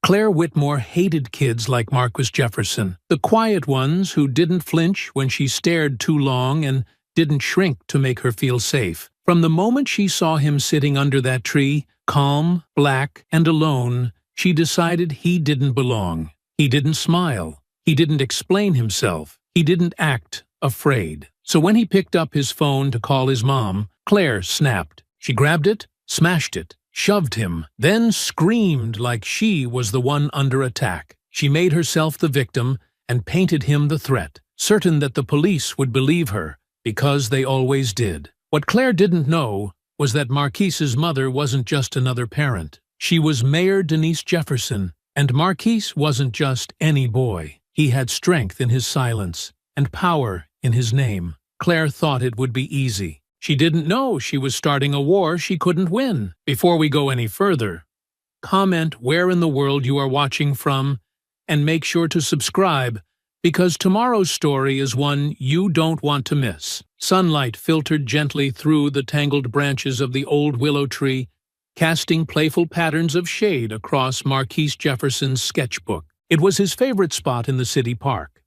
Claire Whitmore hated kids like Marquis Jefferson, the quiet ones who didn't flinch when she stared too long and didn't shrink to make her feel safe. From the moment she saw him sitting under that tree, calm, black, and alone, she decided he didn't belong. He didn't smile. He didn't explain himself. He didn't act afraid. So when he picked up his phone to call his mom, Claire snapped. She grabbed it, smashed it, shoved him, then screamed like she was the one under attack. She made herself the victim and painted him the threat, certain that the police would believe her, because they always did. What Claire didn't know was that Marquise's mother wasn't just another parent. She was Mayor Denise Jefferson, and Marquise wasn't just any boy. He had strength in his silence and power in his name. Claire thought it would be easy. She didn't know she was starting a war she couldn't win. Before we go any further, comment where in the world you are watching from, and make sure to subscribe, because tomorrow's story is one you don't want to miss. Sunlight filtered gently through the tangled branches of the old willow tree, casting playful patterns of shade across Marquis Jefferson's sketchbook. It was his favorite spot in the city park,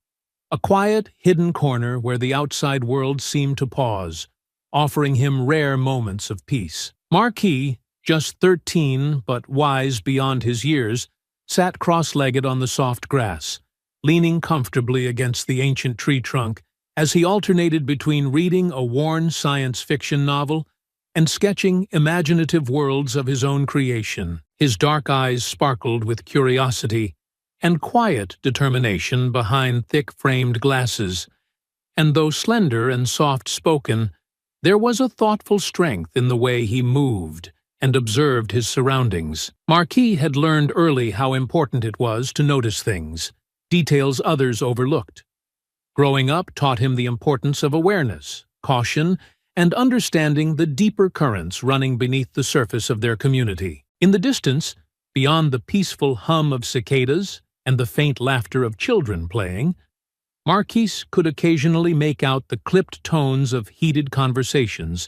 a quiet, hidden corner where the outside world seemed to pause, offering him rare moments of peace. Marquis, just 13 but wise beyond his years, sat cross-legged on the soft grass, leaning comfortably against the ancient tree trunk as he alternated between reading a worn science fiction novel and sketching imaginative worlds of his own creation. His dark eyes sparkled with curiosity and quiet determination behind thick-framed glasses, and though slender and soft-spoken, there was a thoughtful strength in the way he moved and observed his surroundings. Marquis had learned early how important it was to notice things, details others overlooked. Growing up taught him the importance of awareness, caution, and understanding the deeper currents running beneath the surface of their community. In the distance, beyond the peaceful hum of cicadas and the faint laughter of children playing, Marquis could occasionally make out the clipped tones of heated conversations,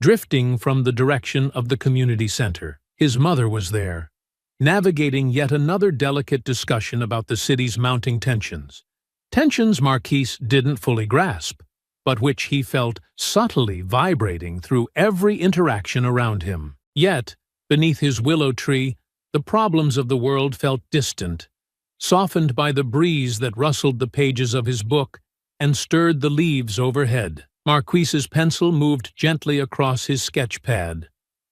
drifting from the direction of the community center. His mother was there, navigating yet another delicate discussion about the city's mounting tensions. Tensions Marquis didn't fully grasp, but which he felt subtly vibrating through every interaction around him. Yet, beneath his willow tree, the problems of the world felt distant, softened by the breeze that rustled the pages of his book and stirred the leaves overhead. Marquis's pencil moved gently across his sketch pad,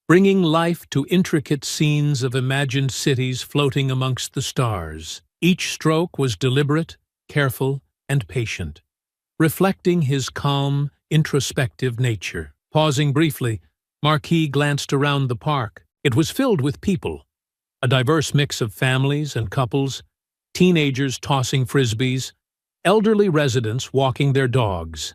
bringing life to intricate scenes of imagined cities floating amongst the stars. Each stroke was deliberate, careful, and patient, reflecting his calm, introspective nature. Pausing briefly, Marquis glanced around the park. It was filled with people, a diverse mix of families and couples, teenagers tossing frisbees, elderly residents walking their dogs.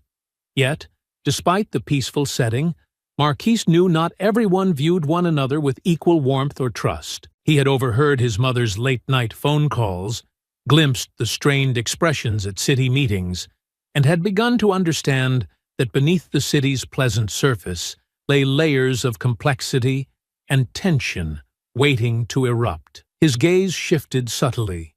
Yet, despite the peaceful setting, Marquis knew not everyone viewed one another with equal warmth or trust. He had overheard his mother's late-night phone calls, glimpsed the strained expressions at city meetings, and had begun to understand that beneath the city's pleasant surface lay layers of complexity and tension waiting to erupt. His gaze shifted subtly,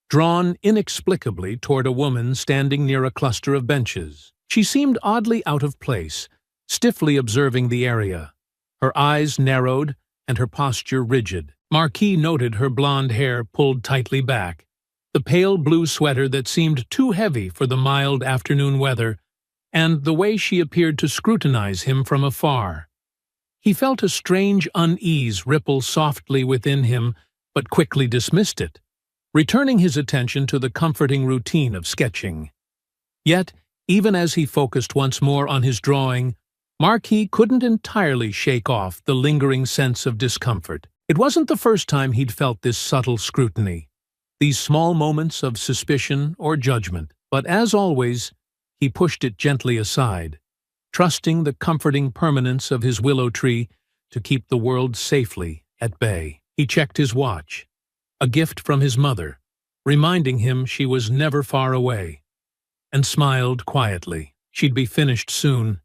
drawn inexplicably toward a woman standing near a cluster of benches. She seemed oddly out of place, stiffly observing the area, her eyes narrowed and her posture rigid. Marquis noted her blonde hair pulled tightly back, the pale blue sweater that seemed too heavy for the mild afternoon weather, and the way she appeared to scrutinize him from afar. He felt a strange unease ripple softly within him, but quickly dismissed it, returning his attention to the comforting routine of sketching. Yet, even as he focused once more on his drawing, Marquis couldn't entirely shake off the lingering sense of discomfort. It wasn't the first time he'd felt this subtle scrutiny, these small moments of suspicion or judgment, but as always, he pushed it gently aside, trusting the comforting permanence of his willow tree to keep the world safely at bay. He checked his watch, a gift from his mother, reminding him she was never far away, and smiled quietly. She'd be finished soon,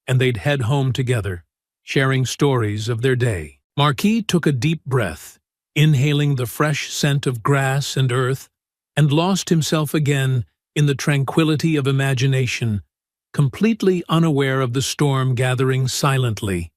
and they'd head home together, sharing stories of their day. Marquis took a deep breath, inhaling the fresh scent of grass and earth, and lost himself again in the tranquility of imagination, completely unaware of the storm gathering silently,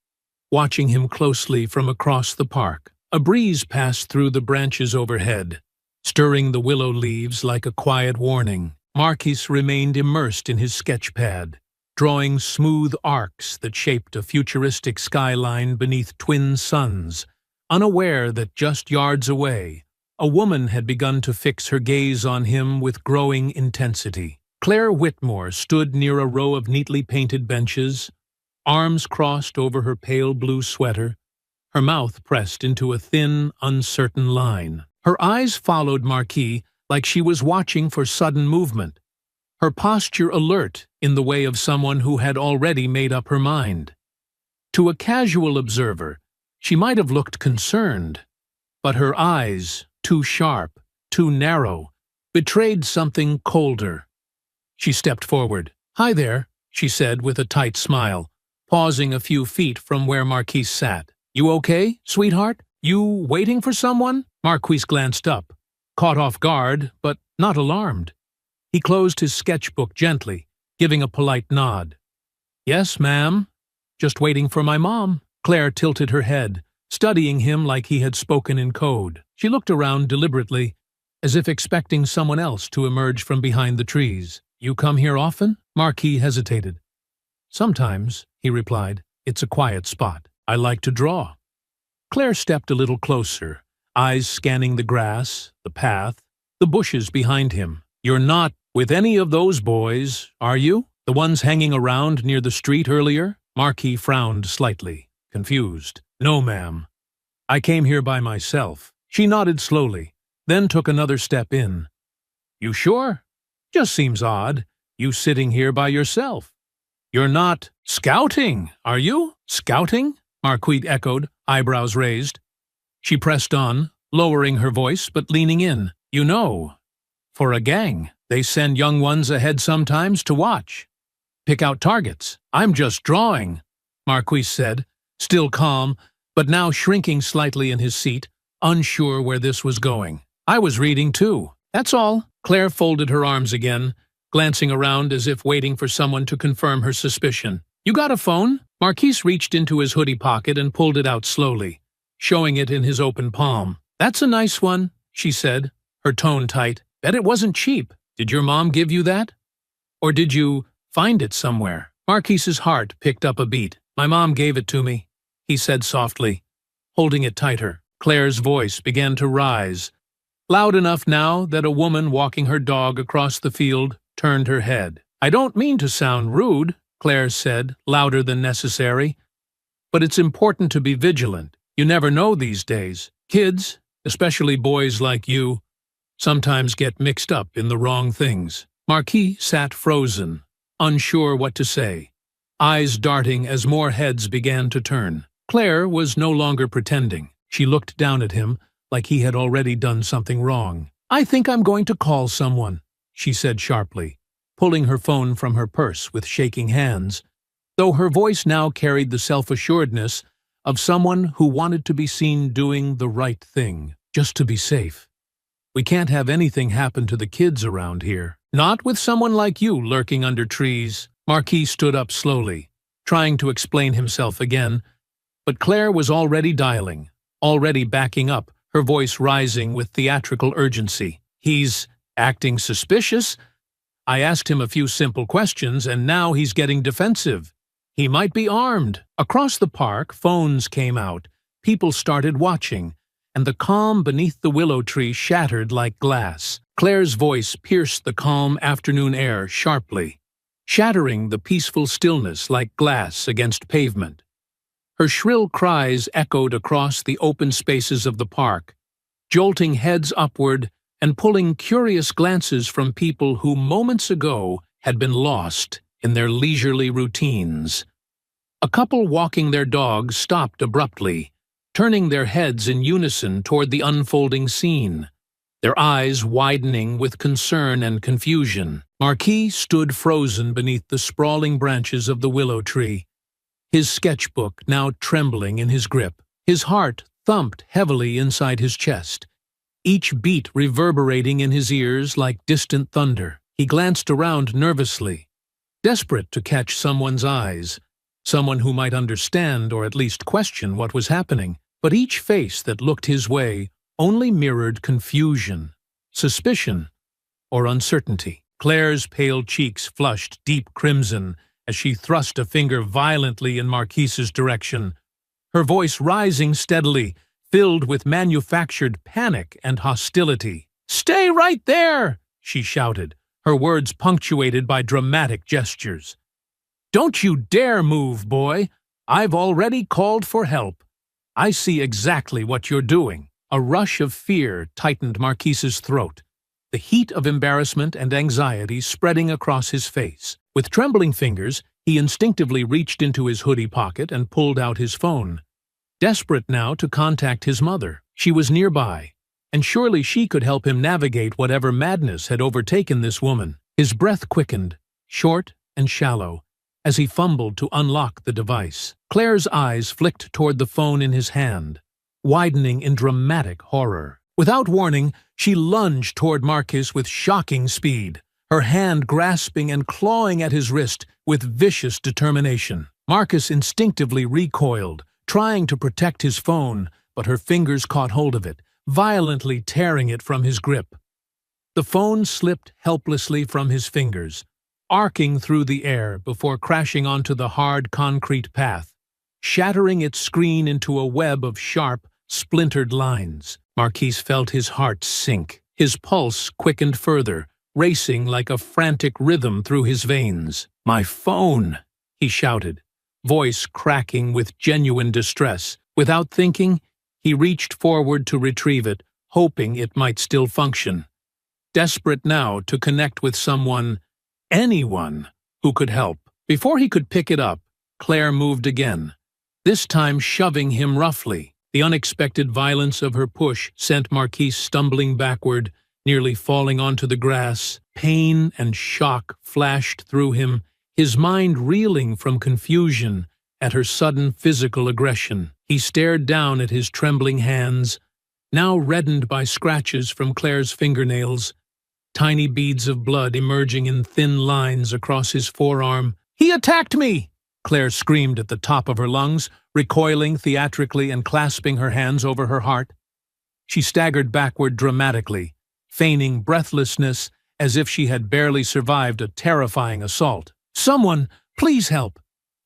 watching him closely from across the park. A breeze passed through the branches overhead, stirring the willow leaves like a quiet warning. Marquis remained immersed in his sketch pad, drawing smooth arcs that shaped a futuristic skyline beneath twin suns, unaware that just yards away, a woman had begun to fix her gaze on him with growing intensity. Claire Whitmore stood near a row of neatly painted benches, arms crossed over her pale blue sweater, her mouth pressed into a thin, uncertain line. Her eyes followed Marquis like she was watching for sudden movement, her posture alert in the way of someone who had already made up her mind. To a casual observer, she might have looked concerned, but her eyes, too sharp, too narrow, betrayed something colder. She stepped forward. "Hi there," she said with a tight smile, pausing a few feet from where Marquis sat. "You okay, sweetheart? You waiting for someone?" Marquis glanced up, caught off guard, but not alarmed. He closed his sketchbook gently, giving a polite nod. "Yes, ma'am. Just waiting for my mom." Claire tilted her head, studying him like he had spoken in code. She looked around deliberately, as if expecting someone else to emerge from behind the trees. "You come here often?" Marquis hesitated. "Sometimes," he replied. "It's a quiet spot. I like to draw." Claire stepped a little closer, eyes scanning the grass, the path, the bushes behind him. "You're not with any of those boys, are you? The ones hanging around near the street earlier?" Marquis frowned slightly, confused. "No, ma'am. I came here by myself." She nodded slowly, then took another step in. "You sure? Just seems odd, you sitting here by yourself. You're not scouting, are you?" "Scouting?" Marquis echoed, eyebrows raised. She pressed on, lowering her voice but leaning in. "You know, for a gang, they send young ones ahead sometimes to watch. Pick out targets. I'm just drawing," Marquis said, still calm, but now shrinking slightly in his seat, unsure where this was going. "I was reading too. That's all." Claire folded her arms again, glancing around as if waiting for someone to confirm her suspicion. "You got a phone?" Marquis reached into his hoodie pocket and pulled it out slowly, showing it in his open palm. "That's a nice one," she said, her tone tight. "Bet it wasn't cheap. Did your mom give you that? Or did you find it somewhere?" Marquis's heart picked up a beat. "My mom gave it to me," he said softly, holding it tighter. Claire's voice began to rise, loud enough now that a woman walking her dog across the field turned her head. "I don't mean to sound rude," Claire said, louder than necessary, "but it's important to be vigilant. You never know these days. Kids, especially boys like you, sometimes get mixed up in the wrong things." Marquis sat frozen, unsure what to say, eyes darting as more heads began to turn. Claire was no longer pretending. She looked down at him like he had already done something wrong. "I think I'm going to call someone," she said sharply, pulling her phone from her purse with shaking hands, though her voice now carried the self-assuredness of someone who wanted to be seen doing the right thing, just to be safe. "We can't have anything happen to the kids around here. Not with someone like you lurking under trees." Marquis stood up slowly, trying to explain himself again, but Claire was already dialing, already backing up, her voice rising with theatrical urgency. "He's acting suspicious. I asked him a few simple questions, and now he's getting defensive. He might be armed." Across the park, phones came out, people started watching, and the calm beneath the willow tree shattered like glass. Claire's voice pierced the calm afternoon air sharply, shattering the peaceful stillness like glass against pavement. Her shrill cries echoed across the open spaces of the park, jolting heads upward and pulling curious glances from people who moments ago had been lost in their leisurely routines. A couple walking their dogs stopped abruptly, turning their heads in unison toward the unfolding scene, their eyes widening with concern and confusion. Marquis stood frozen beneath the sprawling branches of the willow tree, his sketchbook now trembling in his grip. His heart thumped heavily inside his chest, each beat reverberating in his ears like distant thunder. He glanced around nervously, desperate to catch someone's eyes, someone who might understand or at least question what was happening. But each face that looked his way only mirrored confusion, suspicion, or uncertainty. Claire's pale cheeks flushed deep crimson as she thrust a finger violently in Marquise's direction, her voice rising steadily, filled with manufactured panic and hostility. "Stay right there!" she shouted, her words punctuated by dramatic gestures. "Don't you dare move, boy! I've already called for help. I see exactly what you're doing." A rush of fear tightened Marquise's throat, the heat of embarrassment and anxiety spreading across his face. With trembling fingers, he instinctively reached into his hoodie pocket and pulled out his phone. Desperate now to contact his mother, she was nearby, and surely she could help him navigate whatever madness had overtaken this woman. His breath quickened, short and shallow, as he fumbled to unlock the device. Claire's eyes flicked toward the phone in his hand, widening in dramatic horror. Without warning, she lunged toward Marquis with shocking speed, her hand grasping and clawing at his wrist with vicious determination. Marquis instinctively recoiled, trying to protect his phone, but her fingers caught hold of it, violently tearing it from his grip. The phone slipped helplessly from his fingers, arcing through the air before crashing onto the hard concrete path, shattering its screen into a web of sharp, splintered lines. Marquis felt his heart sink. His pulse quickened further, racing like a frantic rhythm through his veins. "My phone!" he shouted, voice cracking with genuine distress. Without thinking, he reached forward to retrieve it, hoping it might still function. Desperate now to connect with someone, anyone, who could help. Before he could pick it up, Claire moved again, this time shoving him roughly. The unexpected violence of her push sent Marquis stumbling backward, nearly falling onto the grass. Pain and shock flashed through him, his mind reeling from confusion at her sudden physical aggression. He stared down at his trembling hands, now reddened by scratches from Claire's fingernails, tiny beads of blood emerging in thin lines across his forearm. "He attacked me!" Claire screamed at the top of her lungs, recoiling theatrically and clasping her hands over her heart. She staggered backward dramatically, feigning breathlessness as if she had barely survived a terrifying assault. "Someone, please help!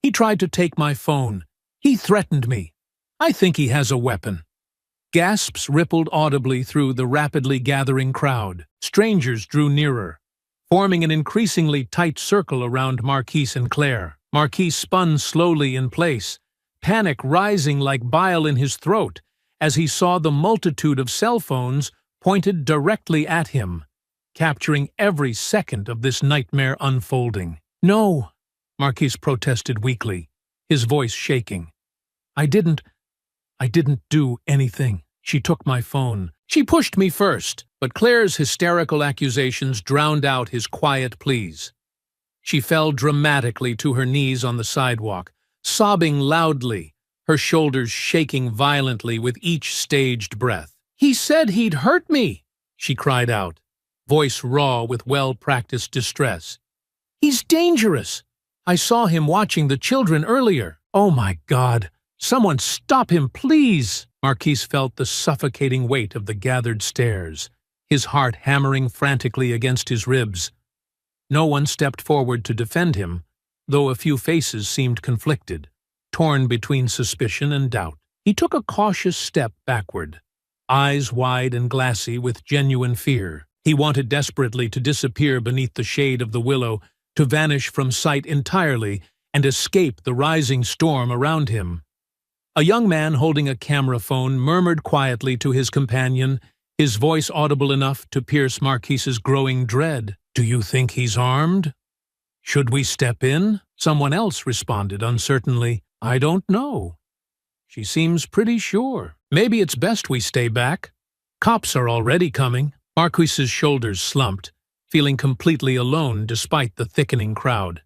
He tried to take my phone. He threatened me. I think he has a weapon." Gasps rippled audibly through the rapidly gathering crowd. Strangers drew nearer, forming an increasingly tight circle around Marquis and Claire. Marquis spun slowly in place, panic rising like bile in his throat as he saw the multitude of cell phones pointed directly at him, capturing every second of this nightmare unfolding. "No," Marquis protested weakly, his voice shaking. I didn't do anything. She took my phone. She pushed me first." But Claire's hysterical accusations drowned out his quiet pleas. She fell dramatically to her knees on the sidewalk, sobbing loudly, her shoulders shaking violently with each staged breath. "He said he'd hurt me," she cried out, voice raw with well-practiced distress. "He's dangerous. I saw him watching the children earlier. Oh my God, someone stop him, please!" Marquis felt the suffocating weight of the gathered stares, his heart hammering frantically against his ribs. No one stepped forward to defend him, though a few faces seemed conflicted, torn between suspicion and doubt. He took a cautious step backward, eyes wide and glassy with genuine fear. He wanted desperately to disappear beneath the shade of the willow, to vanish from sight entirely and escape the rising storm around him. A young man holding a camera phone murmured quietly to his companion, his voice audible enough to pierce Marquis's growing dread. "Do you think he's armed? Should we step in?" Someone else responded uncertainly, "I don't know. She seems pretty sure. Maybe it's best we stay back. Cops are already coming." Marquis's shoulders slumped, feeling completely alone despite the thickening crowd.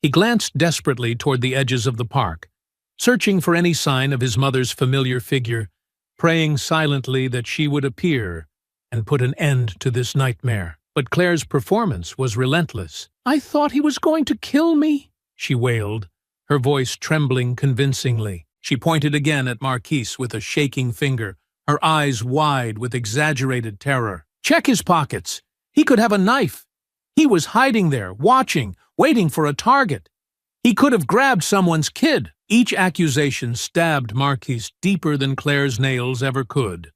He glanced desperately toward the edges of the park, searching for any sign of his mother's familiar figure, praying silently that she would appear and put an end to this nightmare. But Claire's performance was relentless. "I thought he was going to kill me," she wailed, her voice trembling convincingly. She pointed again at Marquise with a shaking finger, her eyes wide with exaggerated terror. "Check his pockets. He could have a knife. He was hiding there, watching, waiting for a target. He could have grabbed someone's kid." Each accusation stabbed Marquise deeper than Claire's nails ever could,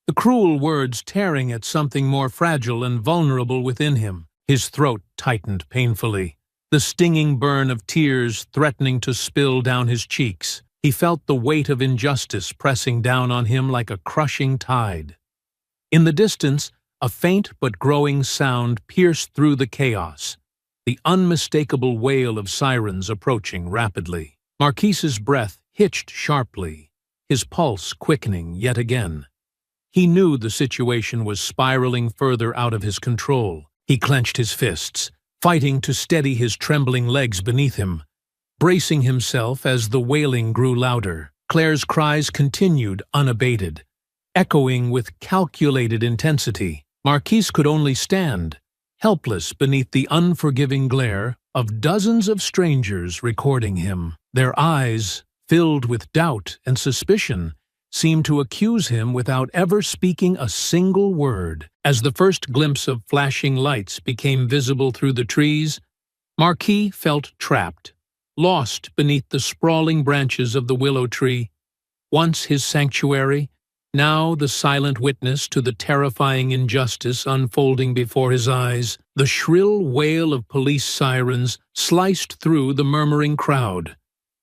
the cruel words tearing at something more fragile and vulnerable within him. His throat tightened painfully, the stinging burn of tears threatening to spill down his cheeks. He felt the weight of injustice pressing down on him like a crushing tide. In the distance, a faint but growing sound pierced through the chaos, the unmistakable wail of sirens approaching rapidly. Marquise's breath hitched sharply, his pulse quickening yet again. He knew the situation was spiraling further out of his control. He clenched his fists, fighting to steady his trembling legs beneath him, bracing himself as the wailing grew louder. Claire's cries continued unabated, echoing with calculated intensity. Marquise could only stand, helpless beneath the unforgiving glare of dozens of strangers recording him. Their eyes, filled with doubt and suspicion, seemed to accuse him without ever speaking a single word. As the first glimpse of flashing lights became visible through the trees, Marquis felt trapped, lost beneath the sprawling branches of the willow tree, once his sanctuary, now the silent witness to the terrifying injustice unfolding before his eyes. The shrill wail of police sirens sliced through the murmuring crowd,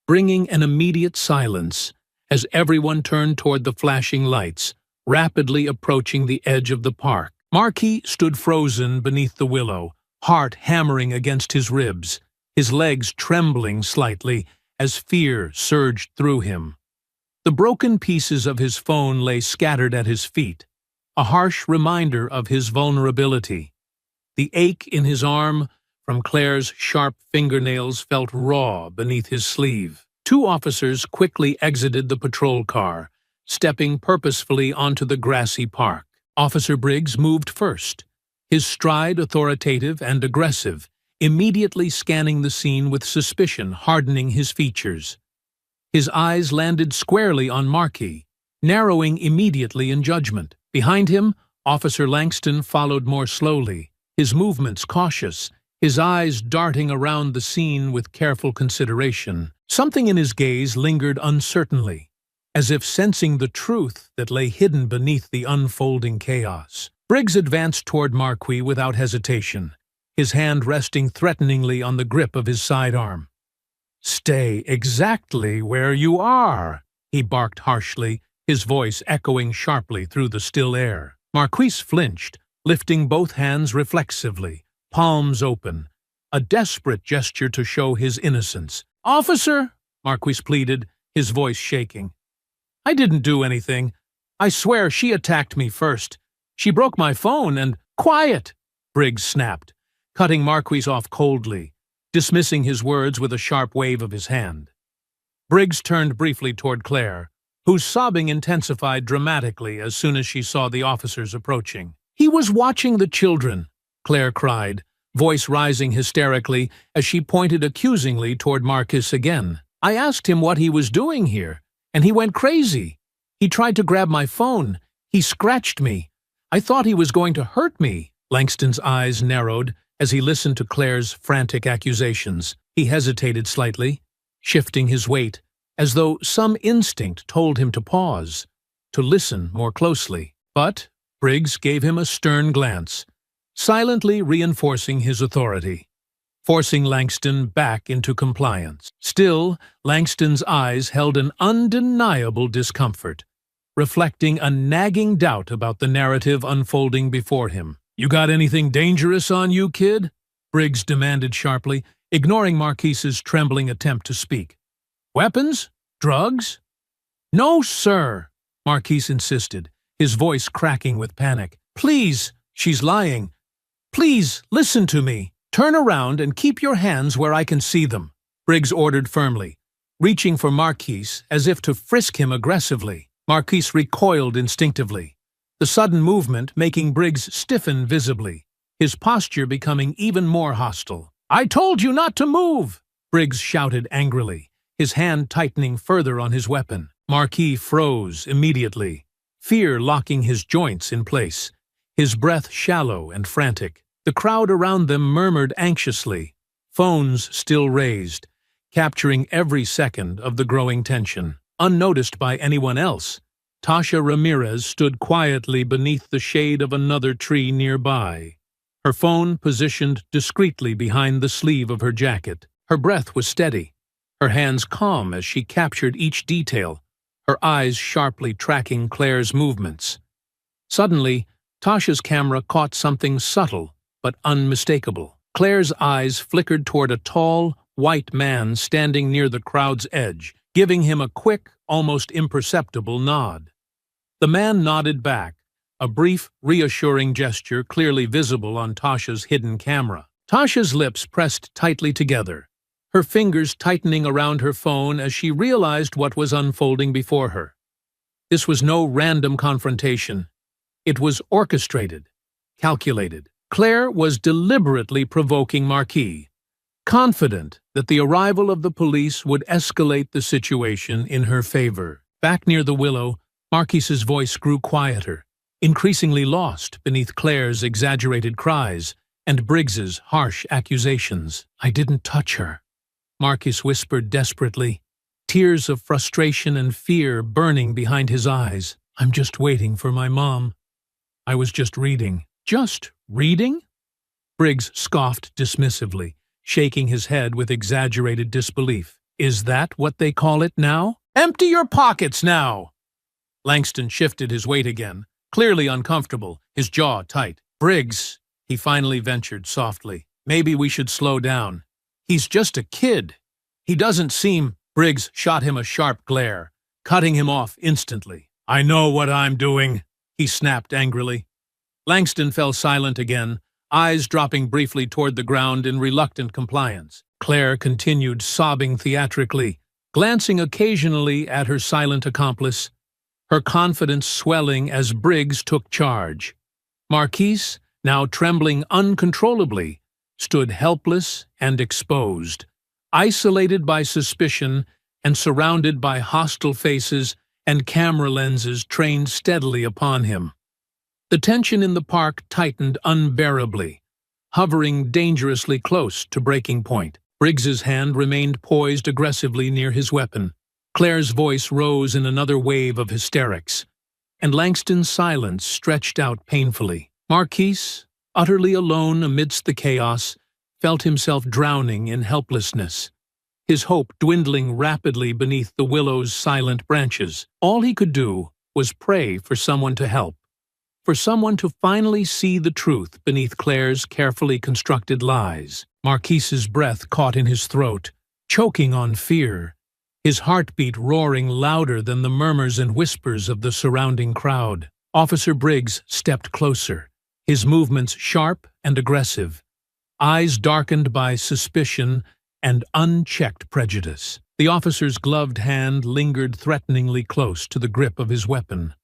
bringing an immediate silence as everyone turned toward the flashing lights, rapidly approaching the edge of the park. Marquis stood frozen beneath the willow, heart hammering against his ribs, his legs trembling slightly as fear surged through him. The broken pieces of his phone lay scattered at his feet, a harsh reminder of his vulnerability. The ache in his arm from Claire's sharp fingernails felt raw beneath his sleeve. Two officers quickly exited the patrol car, stepping purposefully onto the grassy park. Officer Briggs moved first, his stride authoritative and aggressive, immediately scanning the scene with suspicion hardening his features. His eyes landed squarely on Marquis, narrowing immediately in judgment. Behind him, Officer Langston followed more slowly, his movements cautious, his eyes darting around the scene with careful consideration. Something in his gaze lingered uncertainly, as if sensing the truth that lay hidden beneath the unfolding chaos. Briggs advanced toward Marquis without hesitation, his hand resting threateningly on the grip of his sidearm. "Stay exactly where you are," he barked harshly, his voice echoing sharply through the still air. Marquis flinched, lifting both hands reflexively, palms open, a desperate gesture to show his innocence. "Officer," Marquis pleaded, his voice shaking, "I didn't do anything. I swear she attacked me first. She broke my phone and—" "Quiet!" Briggs snapped, cutting Marquis off coldly, dismissing his words with a sharp wave of his hand. Briggs turned briefly toward Claire, whose sobbing intensified dramatically as soon as she saw the officers approaching. "He was watching the children," Claire cried, voice rising hysterically as she pointed accusingly toward Marquis again. "I asked him what he was doing here, and he went crazy. He tried to grab my phone. He scratched me. I thought he was going to hurt me." Langston's eyes narrowed as he listened to Claire's frantic accusations. He hesitated slightly, shifting his weight, as though some instinct told him to pause, to listen more closely. But Briggs gave him a stern glance, silently reinforcing his authority, forcing Langston back into compliance. Still, Langston's eyes held an undeniable discomfort, reflecting a nagging doubt about the narrative unfolding before him. "You got anything dangerous on you, kid?" Briggs demanded sharply, ignoring Marquise's trembling attempt to speak. "Weapons? Drugs?" "No, sir," Marquise insisted, his voice cracking with panic. "Please, she's lying. Please, listen to me. Turn around and keep your hands where I can see them," Briggs ordered firmly, reaching for Marquise as if to frisk him aggressively. Marquise recoiled instinctively, the sudden movement making Briggs stiffen visibly, his posture becoming even more hostile. "I told you not to move!" Briggs shouted angrily, his hand tightening further on his weapon. Marquis froze immediately, fear locking his joints in place, his breath shallow and frantic. The crowd around them murmured anxiously, phones still raised, capturing every second of the growing tension. Unnoticed by anyone else, Tasha Ramirez stood quietly beneath the shade of another tree nearby, her phone positioned discreetly behind the sleeve of her jacket. Her breath was steady, her hands calm as she captured each detail, her eyes sharply tracking Claire's movements. Suddenly, Tasha's camera caught something subtle but unmistakable. Claire's eyes flickered toward a tall, white man standing near the crowd's edge, giving him a quick, almost imperceptible nod. The man nodded back, a brief, reassuring gesture clearly visible on Tasha's hidden camera. Tasha's lips pressed tightly together, her fingers tightening around her phone as she realized what was unfolding before her. This was no random confrontation. It was orchestrated, calculated. Claire was deliberately provoking Marquis, confident that the arrival of the police would escalate the situation in her favor. Back near the willow, Marquis's voice grew quieter, increasingly lost beneath Claire's exaggerated cries and Briggs's harsh accusations. "I didn't touch her," Marquis whispered desperately, tears of frustration and fear burning behind his eyes. "I'm just waiting for my mom. I was just reading." "Just reading?" Briggs scoffed dismissively, shaking his head with exaggerated disbelief. "Is that what they call it now? Empty your pockets now!" Langston shifted his weight again, clearly uncomfortable, his jaw tight. "Briggs," he finally ventured softly, "maybe we should slow down. He's just a kid. He doesn't seem—" Briggs shot him a sharp glare, cutting him off instantly. "I know what I'm doing," he snapped angrily. Langston fell silent again, eyes dropping briefly toward the ground in reluctant compliance. Claire continued sobbing theatrically, glancing occasionally at her silent accomplice, her confidence swelling as Briggs took charge. Marquise, now trembling uncontrollably, stood helpless and exposed, isolated by suspicion and surrounded by hostile faces and camera lenses trained steadily upon him. The tension in the park tightened unbearably, hovering dangerously close to breaking point. Briggs's hand remained poised aggressively near his weapon. Claire's voice rose in another wave of hysterics, and Langston's silence stretched out painfully. Marquise, utterly alone amidst the chaos, felt himself drowning in helplessness, his hope dwindling rapidly beneath the willow's silent branches. All he could do was pray for someone to help, for someone to finally see the truth beneath Claire's carefully constructed lies. Marquise's breath caught in his throat, choking on fear, his heartbeat roaring louder than the murmurs and whispers of the surrounding crowd. Officer Briggs stepped closer, his movements sharp and aggressive, eyes darkened by suspicion and unchecked prejudice. The officer's gloved hand lingered threateningly close to the grip of his weapon,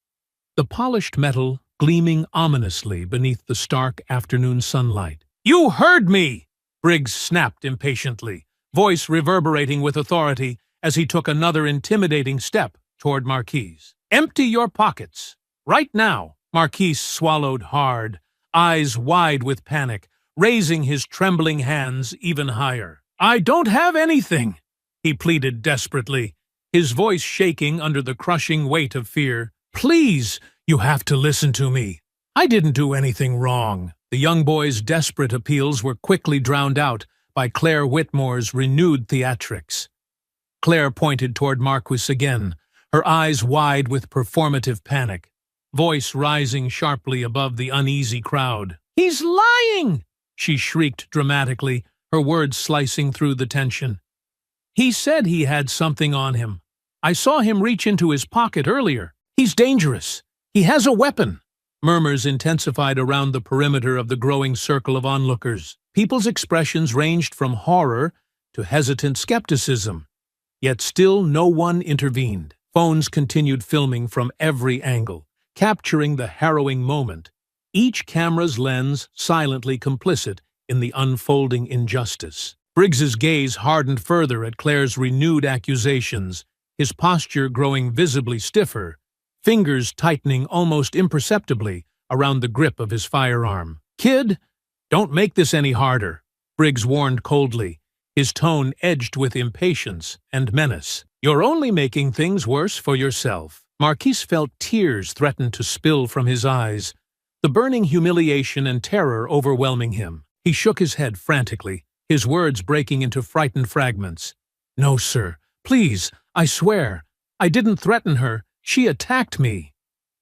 the polished metal gleaming ominously beneath the stark afternoon sunlight. "You heard me!" Briggs snapped impatiently, voice reverberating with authority as he took another intimidating step toward Marquise. "Empty your pockets, right now!" Marquise swallowed hard, eyes wide with panic, raising his trembling hands even higher. "I don't have anything," he pleaded desperately, his voice shaking under the crushing weight of fear. "Please, you have to listen to me. I didn't do anything wrong." The young boy's desperate appeals were quickly drowned out by Claire Whitmore's renewed theatrics. Claire pointed toward Marquis again, her eyes wide with performative panic, voice rising sharply above the uneasy crowd. "He's lying!" she shrieked dramatically, her words slicing through the tension. "He said he had something on him. I saw him reach into his pocket earlier. He's dangerous. He has a weapon." Murmurs intensified around the perimeter of the growing circle of onlookers. People's expressions ranged from horror to hesitant skepticism, yet still no one intervened. Phones continued filming from every angle, capturing the harrowing moment, each camera's lens silently complicit in the unfolding injustice. Briggs's gaze hardened further at Claire's renewed accusations, his posture growing visibly stiffer, fingers tightening almost imperceptibly around the grip of his firearm. "Kid, don't make this any harder," Briggs warned coldly, his tone edged with impatience and menace. "You're only making things worse for yourself." Marquise felt tears threaten to spill from his eyes, the burning humiliation and terror overwhelming him. He shook his head frantically, his words breaking into frightened fragments. "No, sir. Please, I swear. I didn't threaten her. She attacked me."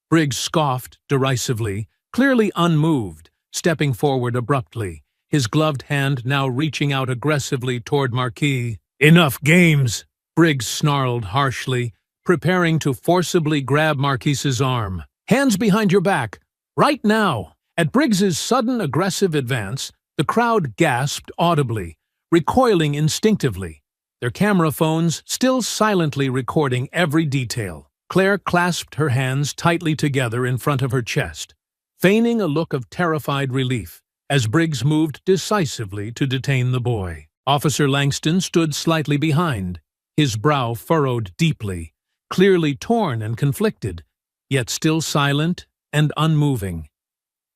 Briggs scoffed derisively, clearly unmoved, stepping forward abruptly, his gloved hand now reaching out aggressively toward Marquis. "Enough games!" Briggs snarled harshly, preparing to forcibly grab Marquise's arm. "Hands behind your back! Right now!" At Briggs's sudden aggressive advance, the crowd gasped audibly, recoiling instinctively, their camera phones still silently recording every detail. Claire clasped her hands tightly together in front of her chest, feigning a look of terrified relief as Briggs moved decisively to detain the boy. Officer Langston stood slightly behind, his brow furrowed deeply, clearly torn and conflicted, yet still silent and unmoving.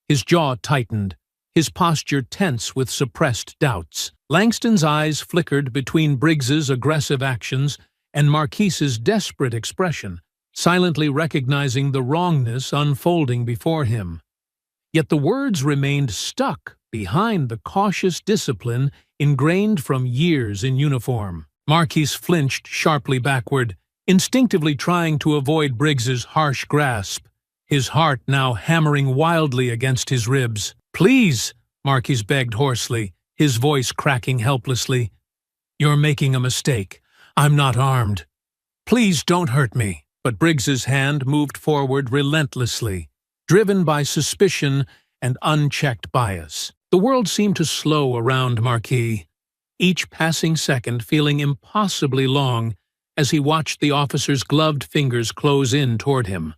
His jaw tightened, his posture tense with suppressed doubts. Langston's eyes flickered between Briggs's aggressive actions and Marquise's desperate expression, silently recognizing the wrongness unfolding before him. Yet the words remained stuck behind the cautious discipline ingrained from years in uniform. Marquise flinched sharply backward, instinctively trying to avoid Briggs's harsh grasp, his heart now hammering wildly against his ribs. "Please," Marquise begged hoarsely, his voice cracking helplessly. "You're making a mistake. I'm not armed. Please don't hurt me." But Briggs's hand moved forward relentlessly, driven by suspicion and unchecked bias. The world seemed to slow around Marquis, each passing second feeling impossibly long as he watched the officer's gloved fingers close in toward him,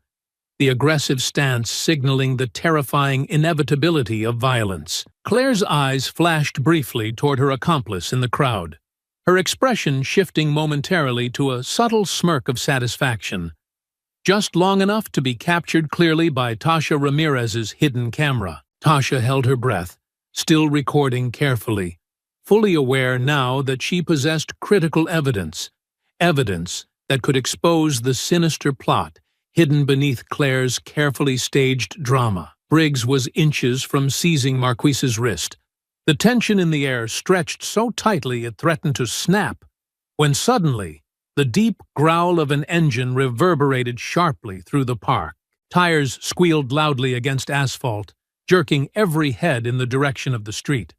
the aggressive stance signaling the terrifying inevitability of violence. Claire's eyes flashed briefly toward her accomplice in the crowd, her expression shifting momentarily to a subtle smirk of satisfaction, just long enough to be captured clearly by Tasha Ramirez's hidden camera. Tasha held her breath, still recording carefully, fully aware now that she possessed critical evidence that could expose the sinister plot hidden beneath Claire's carefully staged drama. Briggs was inches from seizing Marquise's wrist, the tension in the air stretched so tightly it threatened to snap, when suddenly the deep growl of an engine reverberated sharply through the park. Tires squealed loudly against asphalt, jerking every head in the direction of the street.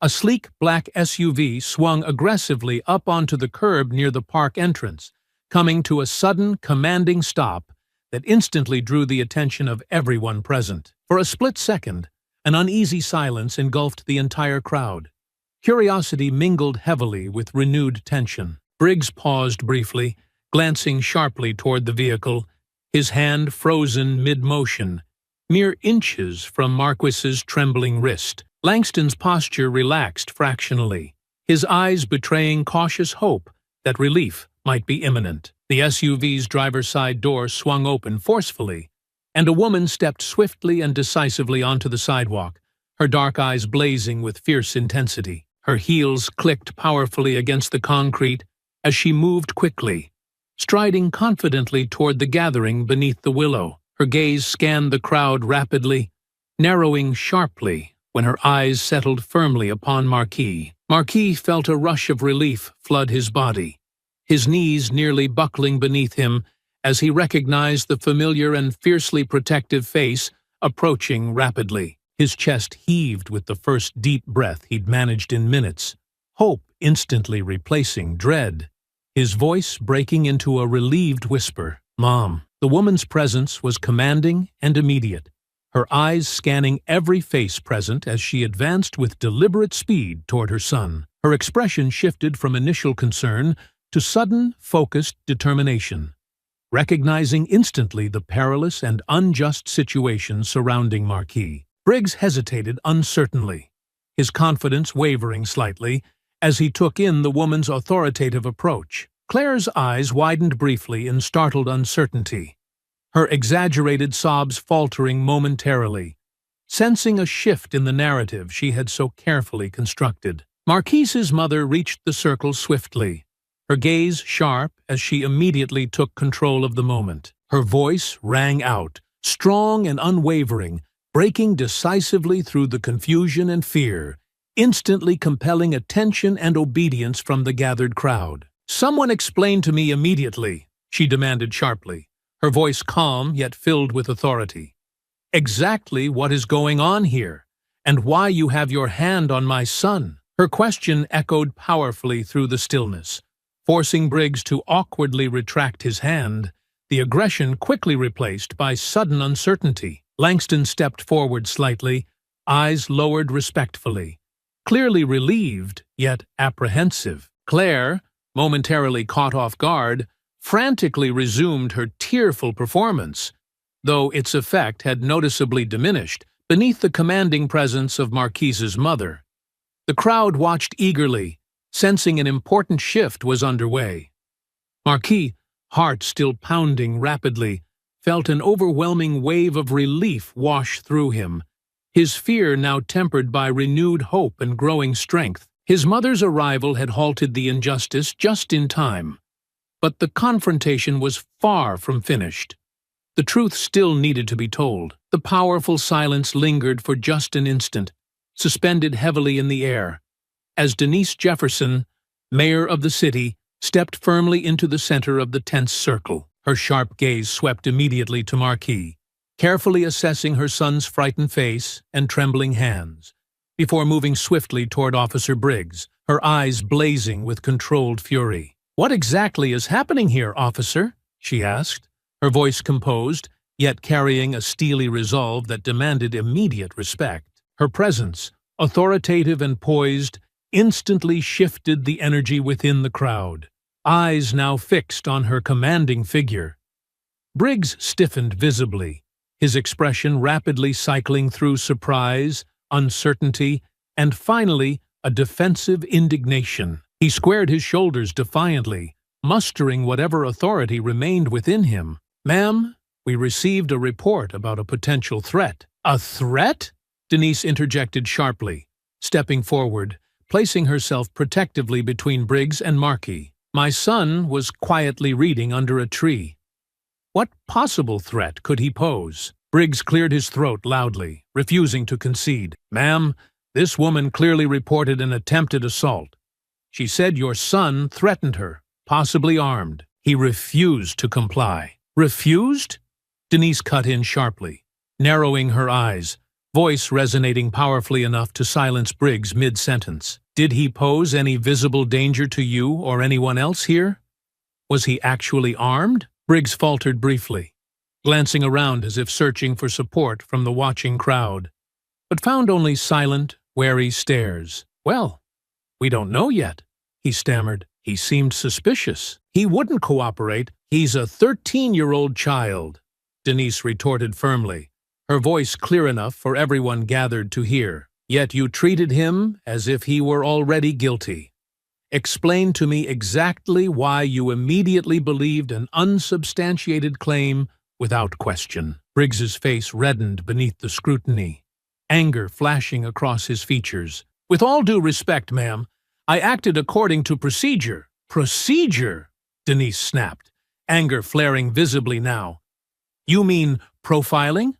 A sleek black SUV swung aggressively up onto the curb near the park entrance, coming to a sudden, commanding stop that instantly drew the attention of everyone present. For a split second, an uneasy silence engulfed the entire crowd. Curiosity mingled heavily with renewed tension. Briggs paused briefly, glancing sharply toward the vehicle, his hand frozen mid-motion, mere inches from Marquise's trembling wrist. Langston's posture relaxed fractionally, his eyes betraying cautious hope that relief might be imminent. The SUV's driver's side door swung open forcefully, and a woman stepped swiftly and decisively onto the sidewalk, her dark eyes blazing with fierce intensity. Her heels clicked powerfully against the concrete as she moved quickly, striding confidently toward the gathering beneath the willow. Her gaze scanned the crowd rapidly, narrowing sharply when her eyes settled firmly upon Marquis. Marquis felt a rush of relief flood his body, his knees nearly buckling beneath him as he recognized the familiar and fiercely protective face approaching rapidly. His chest heaved with the first deep breath he'd managed in minutes, hope instantly replacing dread, his voice breaking into a relieved whisper. "Mom." The woman's presence was commanding and immediate, her eyes scanning every face present as she advanced with deliberate speed toward her son. Her expression shifted from initial concern to sudden, focused determination. recognizing instantly the perilous and unjust situation surrounding Marquis. Briggs hesitated uncertainly, his confidence wavering slightly as he took in the woman's authoritative approach. Claire's eyes widened briefly in startled uncertainty, her exaggerated sobs faltering momentarily, sensing a shift in the narrative she had so carefully constructed. Marquise's mother reached the circle swiftly, her gaze sharp as she immediately took control of the moment. Her voice rang out, strong and unwavering, breaking decisively through the confusion and fear, instantly compelling attention and obedience from the gathered crowd. "Someone explain to me immediately," she demanded sharply, her voice calm yet filled with authority. "Exactly what is going on here, and why you have your hand on my son." Her question echoed powerfully through the stillness, forcing Briggs to awkwardly retract his hand, the aggression quickly replaced by sudden uncertainty. Langston stepped forward slightly, eyes lowered respectfully, clearly relieved yet apprehensive. Claire, momentarily caught off guard, frantically resumed her tearful performance, though its effect had noticeably diminished beneath the commanding presence of Marquise's mother. The crowd watched eagerly, sensing an important shift was underway. Marquis, heart still pounding rapidly, felt an overwhelming wave of relief wash through him, his fear now tempered by renewed hope and growing strength. His mother's arrival had halted the injustice just in time, but the confrontation was far from finished. The truth still needed to be told. The powerful silence lingered for just an instant, suspended heavily in the air, as Denise Jefferson, mayor of the city, stepped firmly into the center of the tense circle. Her sharp gaze swept immediately to Marquis, carefully assessing her son's frightened face and trembling hands, before moving swiftly toward Officer Briggs, her eyes blazing with controlled fury. "What exactly is happening here, officer?" she asked, her voice composed, yet carrying a steely resolve that demanded immediate respect. Her presence, authoritative and poised, instantly shifted the energy within the crowd, eyes now fixed on her commanding figure. Briggs stiffened visibly, his expression rapidly cycling through surprise, uncertainty, and finally a defensive indignation. He squared his shoulders defiantly, mustering whatever authority remained within him. "Ma'am, we received a report about a potential threat." "A threat?" Denise interjected sharply, stepping forward, placing herself protectively between Briggs and Marquis. "My son was quietly reading under a tree." "What possible threat could he pose?" Briggs cleared his throat loudly, refusing to concede. "Ma'am, this woman clearly reported an attempted assault. She said your son threatened her, possibly armed. He refused to comply." "Refused?" Denise cut in sharply, narrowing her eyes, voice resonating powerfully enough to silence Briggs mid-sentence. "Did he pose any visible danger to you or anyone else here? Was he actually armed?" Briggs faltered briefly, glancing around as if searching for support from the watching crowd, but found only silent, wary stares. "Well, we don't know yet," he stammered. "He seemed suspicious. He wouldn't cooperate. He's a 13-year-old child," Denise retorted firmly, her voice clear enough for everyone gathered to hear. "Yet you treated him as if he were already guilty. Explain to me exactly why you immediately believed an unsubstantiated claim without question." Briggs's face reddened beneath the scrutiny, anger flashing across his features. "With all due respect, ma'am, I acted according to procedure." "Procedure?" Denise snapped, anger flaring visibly now. "You mean profiling?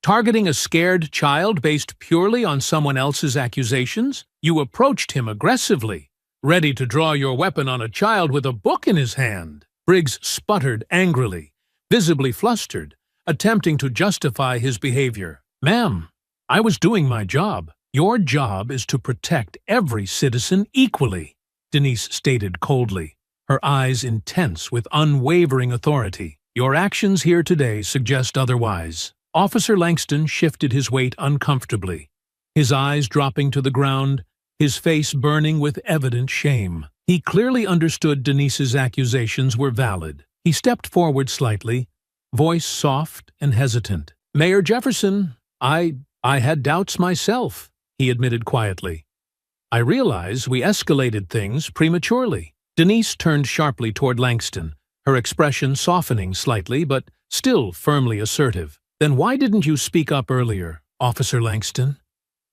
Targeting a scared child based purely on someone else's accusations? You approached him aggressively, ready to draw your weapon on a child with a book in his hand." Briggs sputtered angrily, visibly flustered, attempting to justify his behavior. "Ma'am, I was doing my job." "Your job is to protect every citizen equally," Denise stated coldly, her eyes intense with unwavering authority. "Your actions here today suggest otherwise." Officer Langston shifted his weight uncomfortably, his eyes dropping to the ground, his face burning with evident shame. He clearly understood Denise's accusations were valid. He stepped forward slightly, voice soft and hesitant. "Mayor Jefferson, I had doubts myself," he admitted quietly. "I realize we escalated things prematurely." Denise turned sharply toward Langston, her expression softening slightly but still firmly assertive. "Then why didn't you speak up earlier, Officer Langston?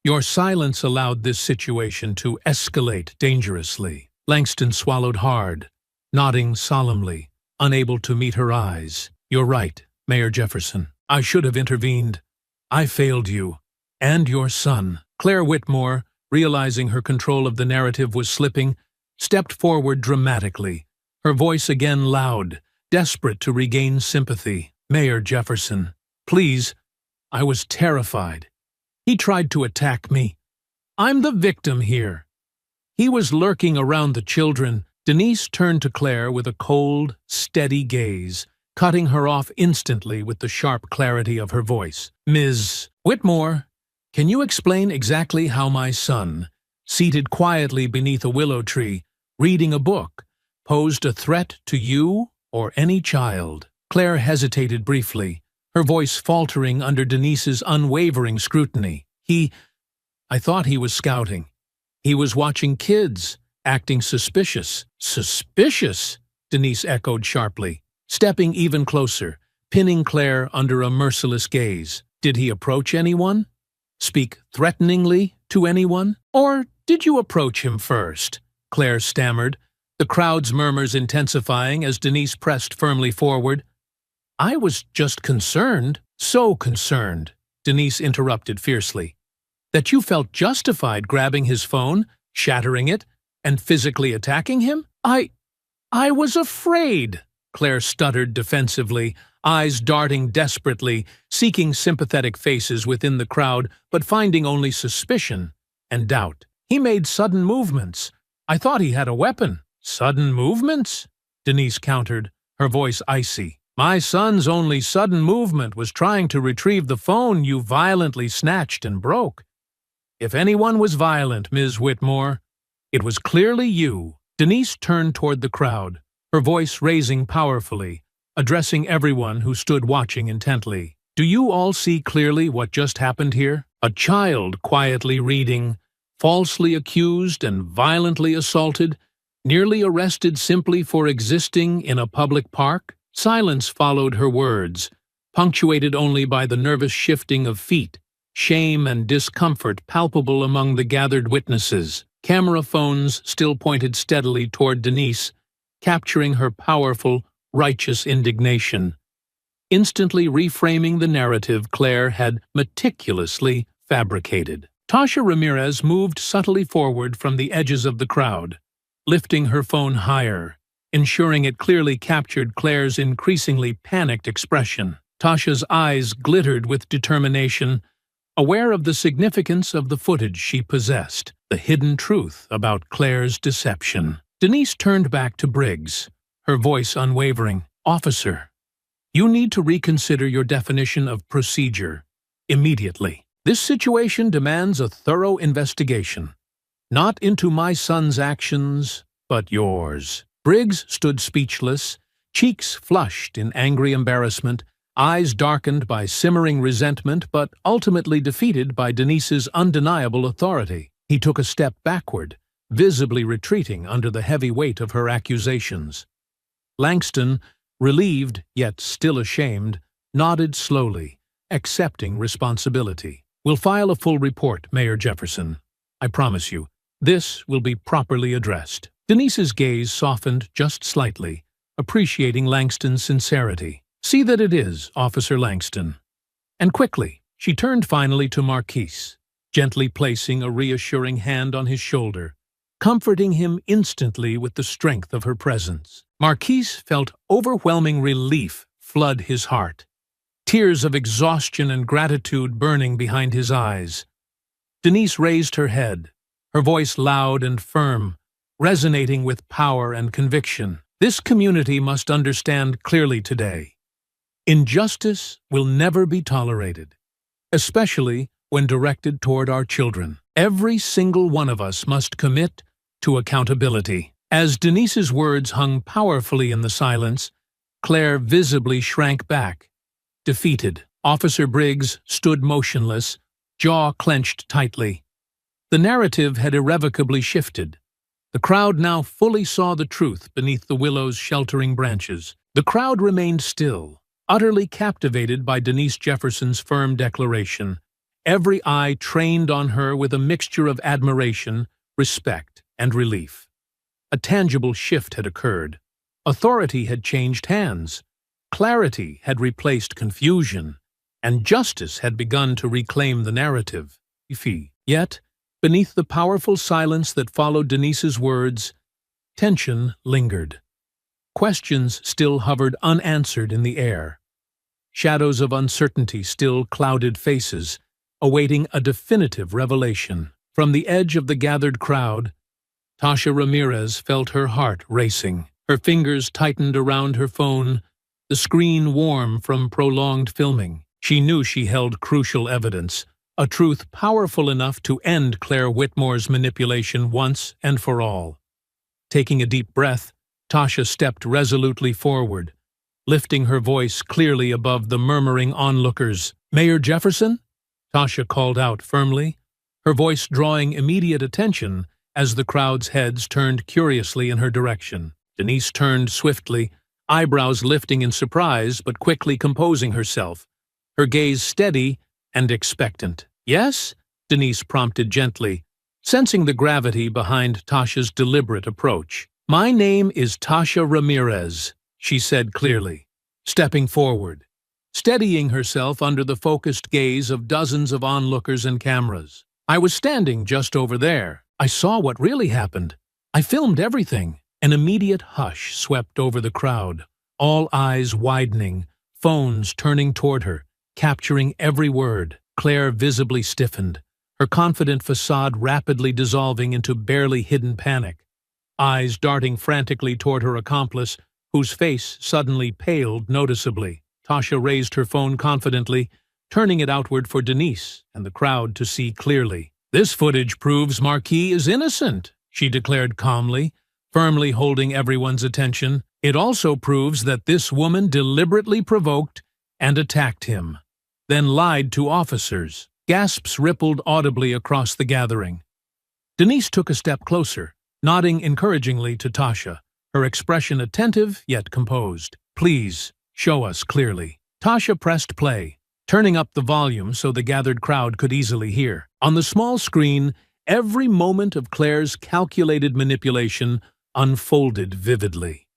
Your silence allowed this situation to escalate dangerously." Langston swallowed hard, nodding solemnly, unable to meet her eyes. "You're right, Mayor Jefferson. I should have intervened. I failed you. And your son." Claire Whitmore, realizing her control of the narrative was slipping, stepped forward dramatically, her voice again loud, desperate to regain sympathy. "Mayor Jefferson, please, I was terrified. He tried to attack me. I'm the victim here. He was lurking around the children." Denise turned to Claire with a cold, steady gaze, cutting her off instantly with the sharp clarity of her voice. "Ms. Whitmore, can you explain exactly how my son, seated quietly beneath a willow tree, reading a book, posed a threat to you or any child?" Claire hesitated briefly, her voice faltering under Denise's unwavering scrutiny. I thought he was scouting. He was watching kids, acting suspicious." "Suspicious?" Denise echoed sharply, stepping even closer, pinning Claire under a merciless gaze. "Did he approach anyone? Speak threateningly to anyone? Or did you approach him first?" Claire stammered, the crowd's murmurs intensifying as Denise pressed firmly forward. "I was just concerned." "So concerned," Denise interrupted fiercely, "that you felt justified grabbing his phone, shattering it, and physically attacking him?" I was afraid," Claire stuttered defensively, eyes darting desperately, seeking sympathetic faces within the crowd, but finding only suspicion and doubt. "He made sudden movements. I thought he had a weapon." "Sudden movements?" Denise countered, her voice icy. "My son's only sudden movement was trying to retrieve the phone you violently snatched and broke. If anyone was violent, Ms. Whitmore, it was clearly you." Denise turned toward the crowd, her voice raising powerfully, addressing everyone who stood watching intently. "Do you all see clearly what just happened here? A child quietly reading, falsely accused and violently assaulted, nearly arrested simply for existing in a public park?" Silence followed her words, punctuated only by the nervous shifting of feet, shame and discomfort palpable among the gathered witnesses. Camera phones still pointed steadily toward Denise, capturing her powerful, righteous indignation, instantly reframing the narrative Claire had meticulously fabricated. Tasha Ramirez moved subtly forward from the edges of the crowd, lifting her phone higher, ensuring it clearly captured Claire's increasingly panicked expression. Tasha's eyes glittered with determination, aware of the significance of the footage she possessed, the hidden truth about Claire's deception. Denise turned back to Briggs, her voice unwavering. "Officer, you need to reconsider your definition of procedure immediately. This situation demands a thorough investigation, not into my son's actions, but yours." Briggs stood speechless, cheeks flushed in angry embarrassment, eyes darkened by simmering resentment but ultimately defeated by Denise's undeniable authority. He took a step backward, visibly retreating under the heavy weight of her accusations. Langston, relieved yet still ashamed, nodded slowly, accepting responsibility. "We'll file a full report, Mayor Jefferson. I promise you, this will be properly addressed." Denise's gaze softened just slightly, appreciating Langston's sincerity. "See that it is, Officer Langston." And quickly, she turned finally to Marquise, gently placing a reassuring hand on his shoulder, comforting him instantly with the strength of her presence. Marquise felt overwhelming relief flood his heart, tears of exhaustion and gratitude burning behind his eyes. Denise raised her head, her voice loud and firm, resonating with power and conviction. "This community must understand clearly today. Injustice will never be tolerated, especially when directed toward our children. Every single one of us must commit to accountability." As Denise's words hung powerfully in the silence, Claire visibly shrank back, defeated. Officer Briggs stood motionless, jaw clenched tightly. The narrative had irrevocably shifted. The crowd now fully saw the truth beneath the willow's sheltering branches. The crowd remained still, utterly captivated by Denise Jefferson's firm declaration, every eye trained on her with a mixture of admiration, respect, and relief. A tangible shift had occurred. Authority had changed hands. Clarity had replaced confusion, and justice had begun to reclaim the narrative. Yet, beneath the powerful silence that followed Denise's words, tension lingered. Questions still hovered unanswered in the air. Shadows of uncertainty still clouded faces, awaiting a definitive revelation. From the edge of the gathered crowd, Tasha Ramirez felt her heart racing. Her fingers tightened around her phone, the screen warm from prolonged filming. She knew she held crucial evidence, a truth powerful enough to end Claire Whitmore's manipulation once and for all. Taking a deep breath, Tasha stepped resolutely forward, lifting her voice clearly above the murmuring onlookers. "Mayor Jefferson?" Tasha called out firmly, her voice drawing immediate attention as the crowd's heads turned curiously in her direction. Denise turned swiftly, eyebrows lifting in surprise but quickly composing herself, her gaze steady and expectant. "Yes?" Denise prompted gently, sensing the gravity behind Tasha's deliberate approach. "My name is Tasha Ramirez," she said clearly, stepping forward, steadying herself under the focused gaze of dozens of onlookers and cameras. "I was standing just over there. I saw what really happened. I filmed everything." An immediate hush swept over the crowd, all eyes widening, phones turning toward her, capturing every word. Claire visibly stiffened, her confident facade rapidly dissolving into barely hidden panic, eyes darting frantically toward her accomplice, whose face suddenly paled noticeably. Tasha raised her phone confidently, turning it outward for Denise and the crowd to see clearly. "This footage proves Marquis is innocent," she declared calmly, firmly holding everyone's attention. "It also proves that this woman deliberately provoked and attacked him, then lied to officers." Gasps rippled audibly across the gathering. Denise took a step closer, nodding encouragingly to Tasha, her expression attentive yet composed. "Please, show us clearly." Tasha pressed play, turning up the volume so the gathered crowd could easily hear. On the small screen, every moment of Claire's calculated manipulation unfolded vividly.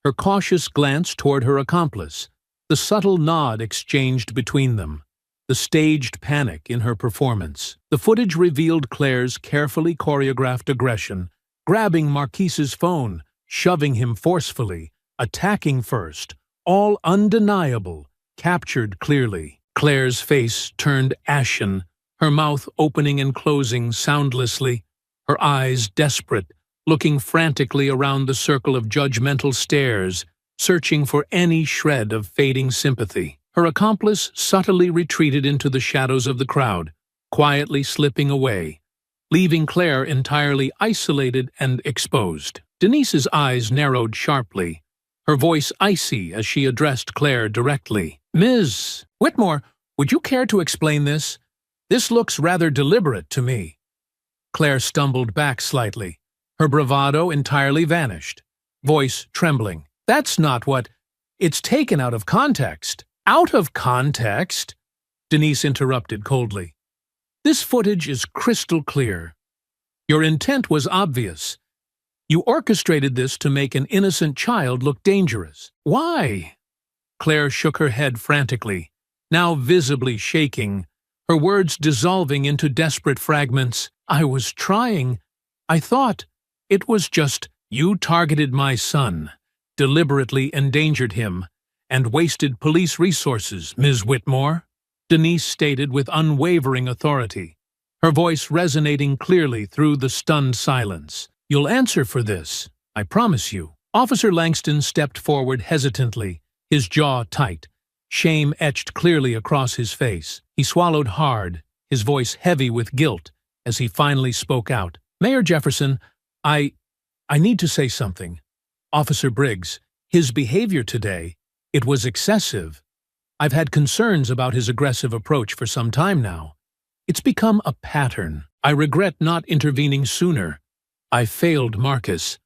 Her cautious glance toward her accomplice, the subtle nod exchanged between them, the staged panic in her performance. The footage revealed Claire's carefully choreographed aggression, grabbing Marquise's phone, shoving him forcefully, attacking first, all undeniable, captured clearly. Claire's face turned ashen, her mouth opening and closing soundlessly, her eyes desperate, looking frantically around the circle of judgmental stares, searching for any shred of fading sympathy. Her accomplice subtly retreated into the shadows of the crowd, quietly slipping away, leaving Claire entirely isolated and exposed. Denise's eyes narrowed sharply, her voice icy as she addressed Claire directly. "Ms. Whitmore, would you care to explain this? This looks rather deliberate to me." Claire stumbled back slightly, her bravado entirely vanished, voice trembling. "That's not what... It's taken out of context." "Out of context?" Denise interrupted coldly. "This footage is crystal clear. Your intent was obvious. You orchestrated this to make an innocent child look dangerous. Why?" Claire shook her head frantically, now visibly shaking, her words dissolving into desperate fragments. "I was trying. I thought it was just you targeted my son, deliberately endangered him, and wasted police resources, Ms. Whitmore," Denise stated with unwavering authority, her voice resonating clearly through the stunned silence. "You'll answer for this, I promise you." Officer Langston stepped forward hesitantly, his jaw tight, shame etched clearly across his face. He swallowed hard, his voice heavy with guilt, as he finally spoke out. "Mayor Jefferson, I need to say something. Officer Briggs, his behavior today..." It was excessive. I've had concerns about his aggressive approach for some time now. It's become a pattern. I regret not intervening sooner. I failed Marcus,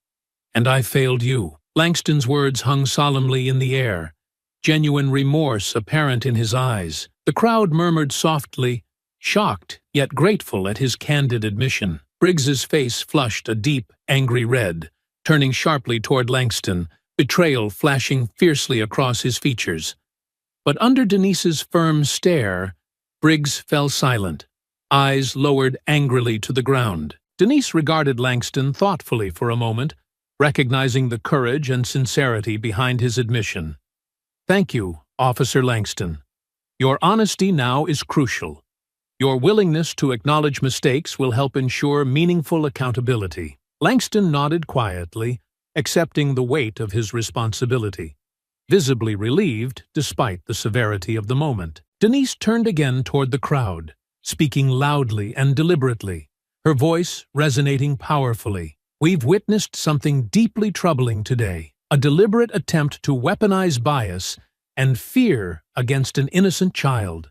and I failed you." Langston's words hung solemnly in the air, genuine remorse apparent in his eyes. The crowd murmured softly, shocked yet grateful at his candid admission. Briggs's face flushed a deep, angry red, turning sharply toward Langston, betrayal flashing fiercely across his features. But under Denise's firm stare, Briggs fell silent, eyes lowered angrily to the ground. Denise regarded Langston thoughtfully for a moment, recognizing the courage and sincerity behind his admission. "Thank you, Officer Langston. Your honesty now is crucial. Your willingness to acknowledge mistakes will help ensure meaningful accountability." Langston nodded quietly, accepting the weight of his responsibility, visibly relieved despite the severity of the moment. Denise turned again toward the crowd, speaking loudly and deliberately, her voice resonating powerfully. "We've witnessed something deeply troubling today, a deliberate attempt to weaponize bias and fear against an innocent child.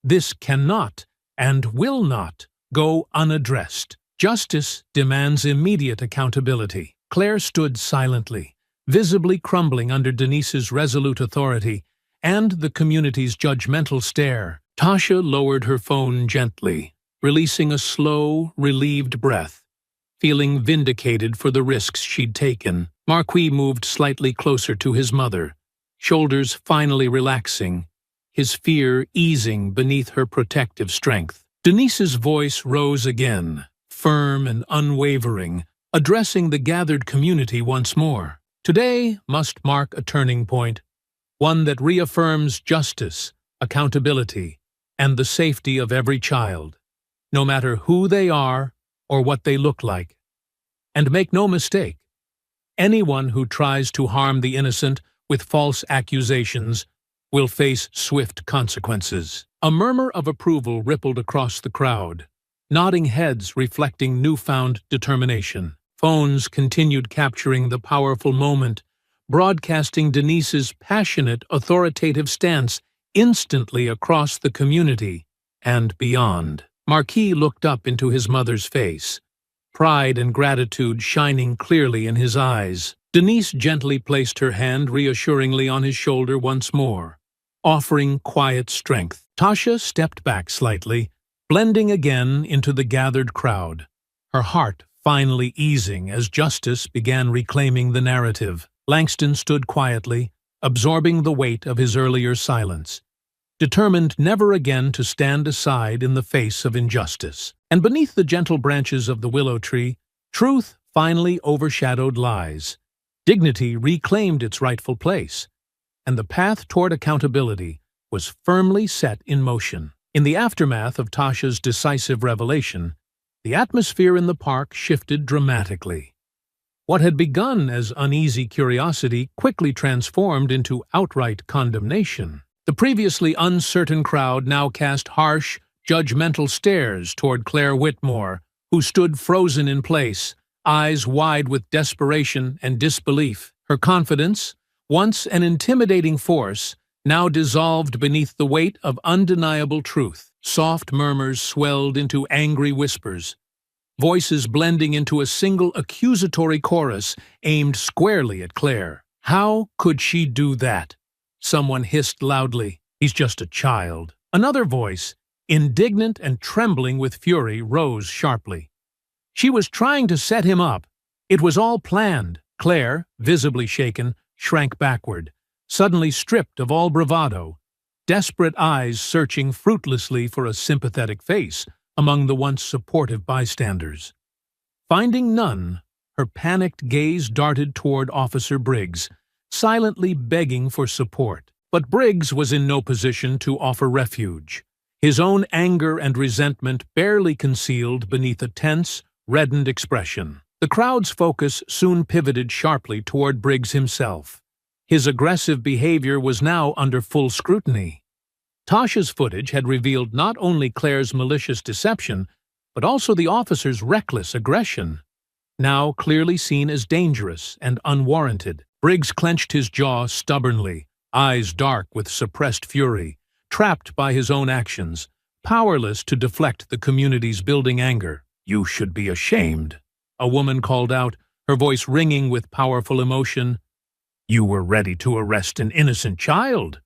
This cannot and will not go unaddressed. Justice demands immediate accountability." Claire stood silently, visibly crumbling under Denise's resolute authority and the community's judgmental stare. Tasha lowered her phone gently, releasing a slow, relieved breath, feeling vindicated for the risks she'd taken. Marquis moved slightly closer to his mother, shoulders finally relaxing, his fear easing beneath her protective strength. Denise's voice rose again, firm and unwavering, addressing the gathered community once more. "Today must mark a turning point, one that reaffirms justice, accountability, and the safety of every child, no matter who they are or what they look like. And make no mistake, anyone who tries to harm the innocent with false accusations will face swift consequences." A murmur of approval rippled across the crowd, nodding heads reflecting newfound determination. Phones continued capturing the powerful moment, broadcasting Denise's passionate, authoritative stance instantly across the community and beyond. Marquis looked up into his mother's face, pride and gratitude shining clearly in his eyes. Denise gently placed her hand reassuringly on his shoulder once more, offering quiet strength. Tasha stepped back slightly, blending again into the gathered crowd, her heart finally easing as justice began reclaiming the narrative. Langston stood quietly, absorbing the weight of his earlier silence, determined never again to stand aside in the face of injustice. And beneath the gentle branches of the willow tree, truth finally overshadowed lies. Dignity reclaimed its rightful place, and the path toward accountability was firmly set in motion. In the aftermath of Tasha's decisive revelation, the atmosphere in the park shifted dramatically. What had begun as uneasy curiosity quickly transformed into outright condemnation. The previously uncertain crowd now cast harsh, judgmental stares toward Claire Whitmore, who stood frozen in place, eyes wide with desperation and disbelief. Her confidence, once an intimidating force, now dissolved beneath the weight of undeniable truth. Soft murmurs swelled into angry whispers, voices blending into a single accusatory chorus aimed squarely at Claire. "How could she do that?" someone hissed loudly. "He's just a child." Another voice, indignant and trembling with fury, rose sharply. "She was trying to set him up. It was all planned." Claire, visibly shaken, shrank backward, suddenly stripped of all bravado, desperate eyes searching fruitlessly for a sympathetic face among the once supportive bystanders. Finding none, her panicked gaze darted toward Officer Briggs, silently begging for support. But Briggs was in no position to offer refuge, his own anger and resentment barely concealed beneath a tense, reddened expression. The crowd's focus soon pivoted sharply toward Briggs himself. His aggressive behavior was now under full scrutiny. Tasha's footage had revealed not only Claire's malicious deception, but also the officer's reckless aggression, now clearly seen as dangerous and unwarranted. Briggs clenched his jaw stubbornly, eyes dark with suppressed fury, trapped by his own actions, powerless to deflect the community's building anger. "You should be ashamed," a woman called out, her voice ringing with powerful emotion. "You were ready to arrest an innocent child.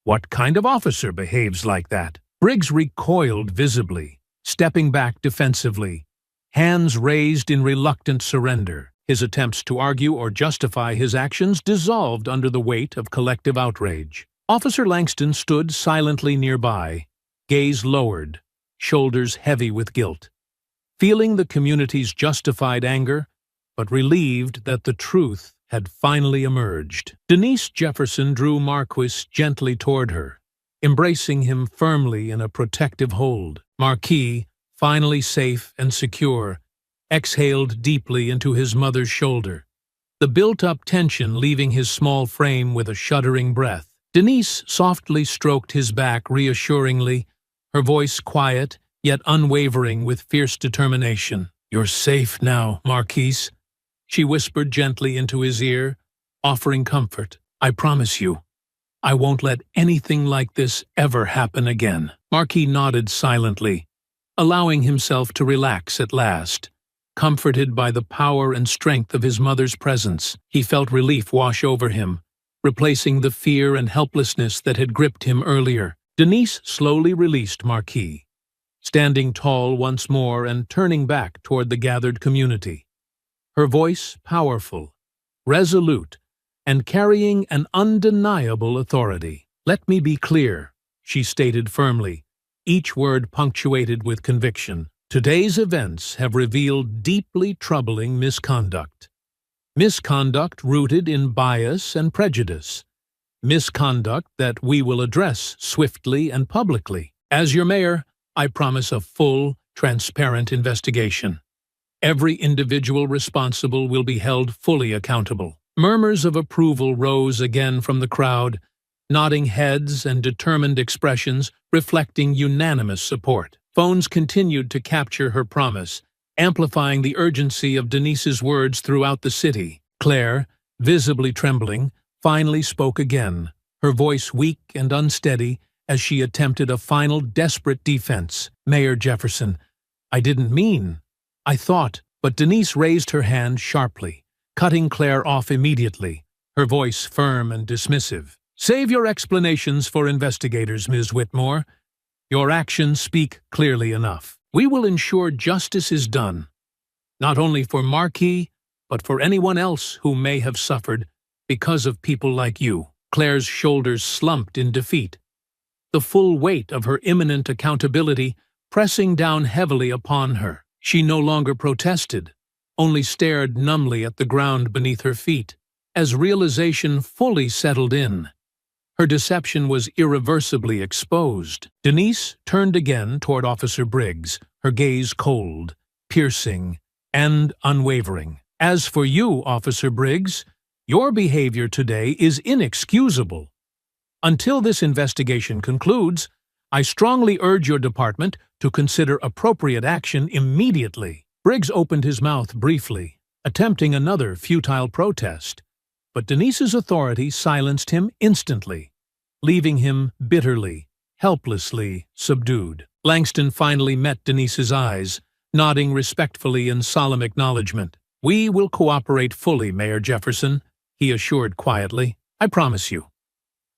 What kind of officer behaves like that?" Briggs recoiled visibly, stepping back defensively, hands raised in reluctant surrender. His attempts to argue or justify his actions dissolved under the weight of collective outrage. Officer Langston stood silently nearby, gaze lowered, shoulders heavy with guilt, feeling the community's justified anger, but relieved that the truth had finally emerged. Denise Jefferson drew Marquis gently toward her, embracing him firmly in a protective hold. Marquis, finally safe and secure, exhaled deeply into his mother's shoulder, the built-up tension leaving his small frame with a shuddering breath. Denise softly stroked his back reassuringly, her voice quiet yet unwavering with fierce determination. "You're safe now, Marquise," she whispered gently into his ear, offering comfort. "I promise you, I won't let anything like this ever happen again." Marquis nodded silently, allowing himself to relax at last. Comforted by the power and strength of his mother's presence, he felt relief wash over him, replacing the fear and helplessness that had gripped him earlier. Denise slowly released Marquis, standing tall once more and turning back toward the gathered community. Her voice powerful, resolute, and carrying an undeniable authority. "Let me be clear," she stated firmly, each word punctuated with conviction. "Today's events have revealed deeply troubling misconduct. Misconduct rooted in bias and prejudice. Misconduct that we will address swiftly and publicly. As your mayor, I promise a full, transparent investigation. Every individual responsible will be held fully accountable." Murmurs of approval rose again from the crowd, nodding heads and determined expressions reflecting unanimous support. Phones continued to capture her promise, amplifying the urgency of Denise's words throughout the city. Claire, visibly trembling, finally spoke again, her voice weak and unsteady as she attempted a final desperate defense. "Mayor Jefferson, I didn't mean. I thought," but Denise raised her hand sharply, cutting Claire off immediately, her voice firm and dismissive. "Save your explanations for investigators, Ms. Whitmore. Your actions speak clearly enough. We will ensure justice is done, not only for Marquis, but for anyone else who may have suffered because of people like you." Claire's shoulders slumped in defeat, the full weight of her imminent accountability pressing down heavily upon her. She no longer protested, only stared numbly at the ground beneath her feet. As realization fully settled in, her deception was irreversibly exposed. Denise turned again toward Officer Briggs, her gaze cold, piercing, and unwavering. "As for you, Officer Briggs, your behavior today is inexcusable. Until this investigation concludes, I strongly urge your department to consider appropriate action immediately." Briggs opened his mouth briefly, attempting another futile protest, but Denise's authority silenced him instantly, leaving him bitterly, helplessly subdued. Langston finally met Denise's eyes, nodding respectfully in solemn acknowledgement. "We will cooperate fully, Mayor Jefferson," he assured quietly. "I promise you."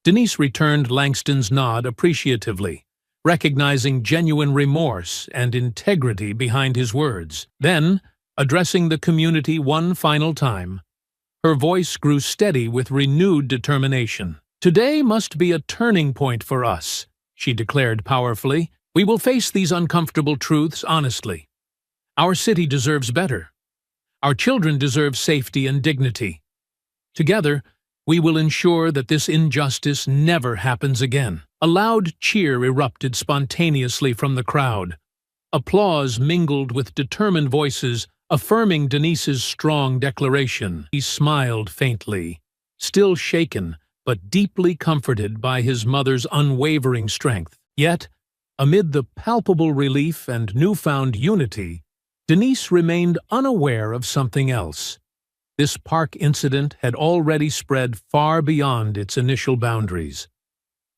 Denise returned Langston's nod appreciatively, recognizing genuine remorse and integrity behind his words. Then, addressing the community one final time, her voice grew steady with renewed determination. "Today must be a turning point for us," she declared powerfully. "We will face these uncomfortable truths honestly. Our city deserves better. Our children deserve safety and dignity. Together, we will ensure that this injustice never happens again." A loud cheer erupted spontaneously from the crowd. Applause mingled with determined voices affirming Denise's strong declaration. He smiled faintly, still shaken but deeply comforted by his mother's unwavering strength. Yet, amid the palpable relief and newfound unity, Denise remained unaware of something else. This park incident had already spread far beyond its initial boundaries.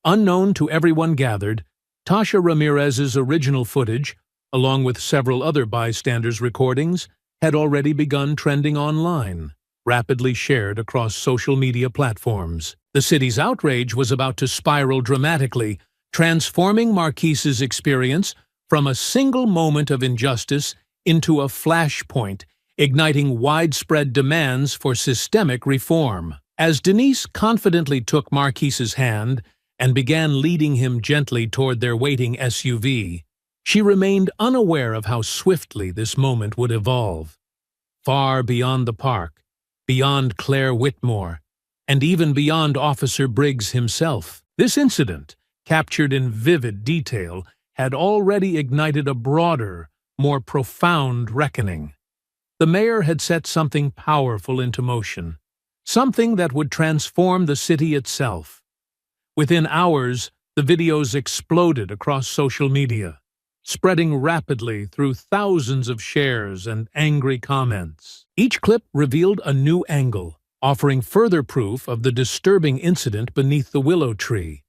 Unknown to everyone gathered, Tasha Ramirez's original footage, along with several other bystanders' recordings, had already begun trending online, rapidly shared across social media platforms. The city's outrage was about to spiral dramatically, transforming Marquise's experience from a single moment of injustice into a flashpoint, igniting widespread demands for systemic reform. As Denise confidently took Marquise's hand and began leading him gently toward their waiting SUV, she remained unaware of how swiftly this moment would evolve. Far beyond the park, beyond Claire Whitmore, and even beyond Officer Briggs himself, this incident, captured in vivid detail, had already ignited a broader, more profound reckoning. The mayor had set something powerful into motion, something that would transform the city itself. Within hours, the videos exploded across social media, spreading rapidly through thousands of shares and angry comments. Each clip revealed a new angle, offering further proof of the disturbing incident beneath the willow tree.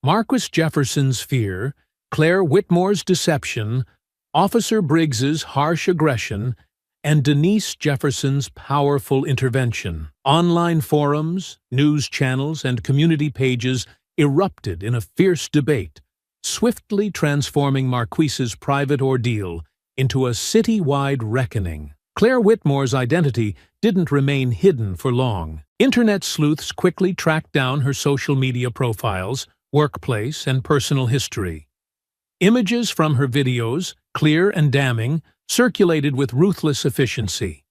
Marquis Jefferson's fear, Claire Whitmore's deception, Officer Briggs's harsh aggression, and Denise Jefferson's powerful intervention. Online forums, news channels, and community pages erupted in a fierce debate, swiftly transforming Marquise's private ordeal into a city-wide reckoning. Claire Whitmore's identity didn't remain hidden for long. Internet sleuths quickly tracked down her social media profiles, workplace, and personal history. Images from her videos, clear and damning, circulated with ruthless efficiency.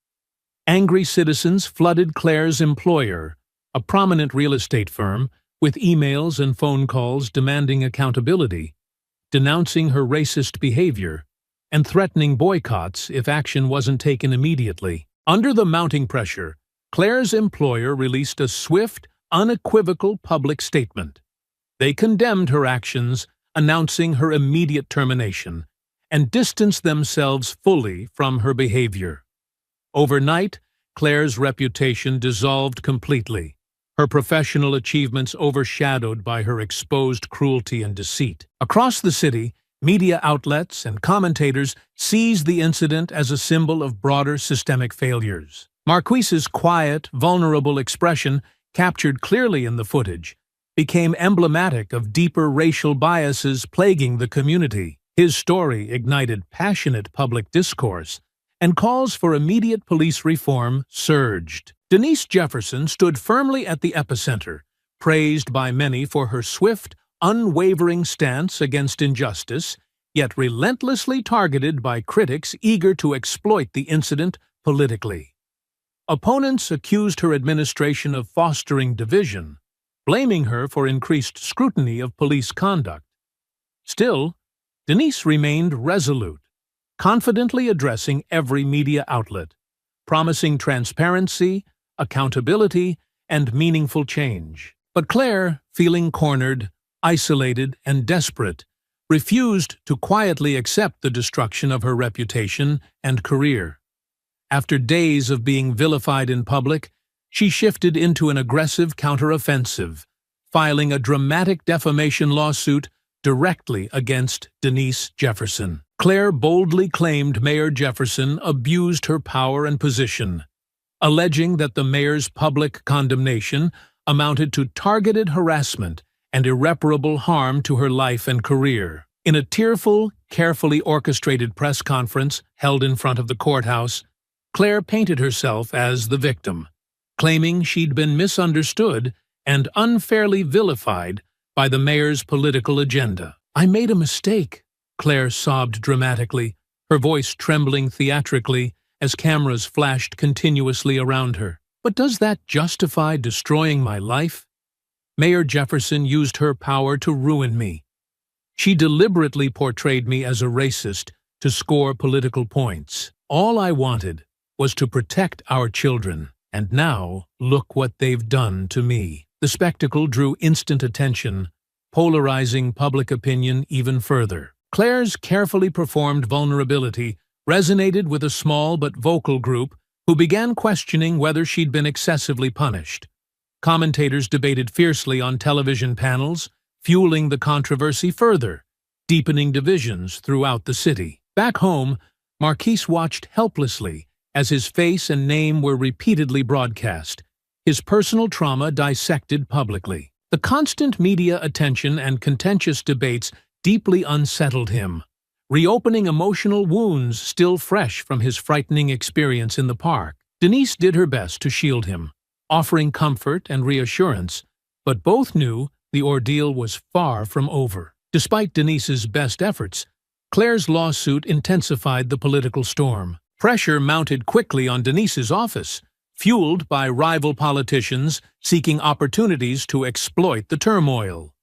Angry citizens flooded Claire's employer, a prominent real estate firm, with emails and phone calls demanding accountability, denouncing her racist behavior, and threatening boycotts if action wasn't taken immediately. Under the mounting pressure, Claire's employer released a swift, unequivocal public statement. They condemned her actions, announcing her immediate termination, and distanced themselves fully from her behavior. Overnight, Claire's reputation dissolved completely, her professional achievements overshadowed by her exposed cruelty and deceit. Across the city, media outlets and commentators seized the incident as a symbol of broader systemic failures. Marquise's quiet, vulnerable expression, captured clearly in the footage, became emblematic of deeper racial biases plaguing the community. His story ignited passionate public discourse, and calls for immediate police reform surged. Denise Jefferson stood firmly at the epicenter, praised by many for her swift, unwavering stance against injustice, yet relentlessly targeted by critics eager to exploit the incident politically. Opponents accused her administration of fostering division, blaming her for increased scrutiny of police conduct. Still, Denise remained resolute, confidently addressing every media outlet, promising transparency, accountability, and meaningful change. But Claire, feeling cornered, isolated, and desperate, refused to quietly accept the destruction of her reputation and career. After days of being vilified in public, she shifted into an aggressive counteroffensive, filing a dramatic defamation lawsuit directly against Denise Jefferson. Claire boldly claimed Mayor Jefferson abused her power and position, alleging that the mayor's public condemnation amounted to targeted harassment and irreparable harm to her life and career. In a tearful, carefully orchestrated press conference held in front of the courthouse, Claire painted herself as the victim, claiming she'd been misunderstood and unfairly vilified by the mayor's political agenda. "I made a mistake," Claire sobbed dramatically, her voice trembling theatrically as cameras flashed continuously around her. "But does that justify destroying my life? Mayor Jefferson used her power to ruin me. She deliberately portrayed me as a racist to score political points. All I wanted was to protect our children, and now look what they've done to me." The spectacle drew instant attention, polarizing public opinion even further. Claire's carefully performed vulnerability resonated with a small but vocal group who began questioning whether she'd been excessively punished. Commentators debated fiercely on television panels, fueling the controversy further, deepening divisions throughout the city. Back home, Marquis watched helplessly as his face and name were repeatedly broadcast, his personal trauma dissected publicly. The constant media attention and contentious debates deeply unsettled him, reopening emotional wounds still fresh from his frightening experience in the park. Denise did her best to shield him, offering comfort and reassurance, but both knew the ordeal was far from over. Despite Denise's best efforts, Claire's lawsuit intensified the political storm. Pressure mounted quickly on Denise's office, fueled by rival politicians seeking opportunities to exploit the turmoil.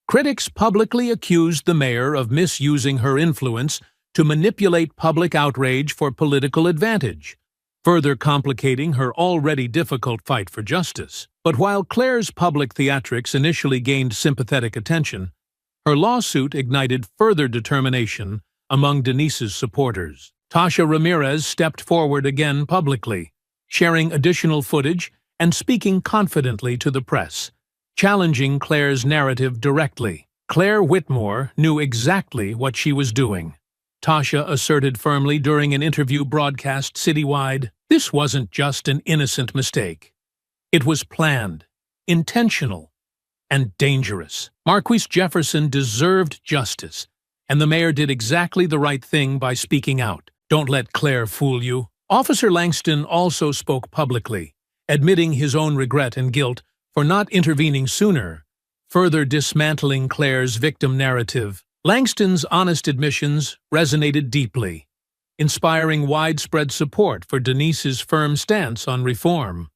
Critics publicly accused the mayor of misusing her influence to manipulate public outrage for political advantage, further complicating her already difficult fight for justice. But while Claire's public theatrics initially gained sympathetic attention, her lawsuit ignited further determination among Denise's supporters. Tasha Ramirez stepped forward again publicly, sharing additional footage and speaking confidently to the press, challenging Claire's narrative directly. Claire Whitmore knew exactly what she was doing. Tasha asserted firmly during an interview broadcast citywide, this wasn't just an innocent mistake. It was planned, intentional, and dangerous. Marquis Jefferson deserved justice, and the mayor did exactly the right thing by speaking out. Don't let Claire fool you. Officer Langston also spoke publicly, admitting his own regret and guilt for not intervening sooner, further dismantling Claire's victim narrative. Langston's honest admissions resonated deeply, inspiring widespread support for Denise's firm stance on reform.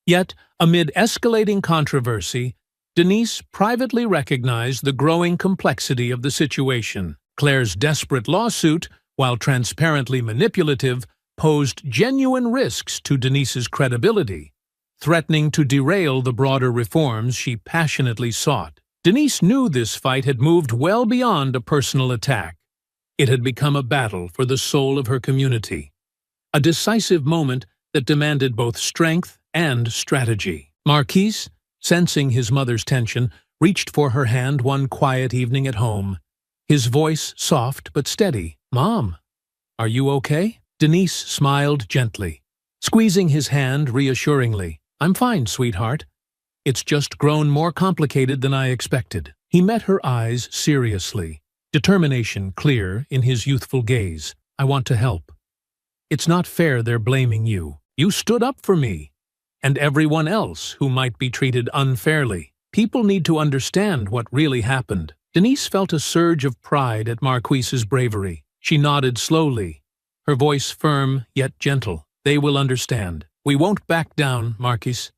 Yet, amid escalating controversy, Denise privately recognized the growing complexity of the situation. Claire's desperate lawsuit, while transparently manipulative, posed genuine risks to Denise's credibility, threatening to derail the broader reforms she passionately sought. Denise knew this fight had moved well beyond a personal attack. It had become a battle for the soul of her community, a decisive moment that demanded both strength and strategy. Marquis, sensing his mother's tension, reached for her hand one quiet evening at home, his voice soft but steady. "Mom, are you okay?" Denise smiled gently, squeezing his hand reassuringly. "I'm fine, sweetheart. It's just grown more complicated than I expected." He met her eyes seriously, determination clear in his youthful gaze. "I want to help. It's not fair they're blaming you. You stood up for me and everyone else who might be treated unfairly. People need to understand what really happened." Denise felt a surge of pride at Marquis's bravery. She nodded slowly, her voice firm yet gentle. "They will understand. We won't back down, Marquis.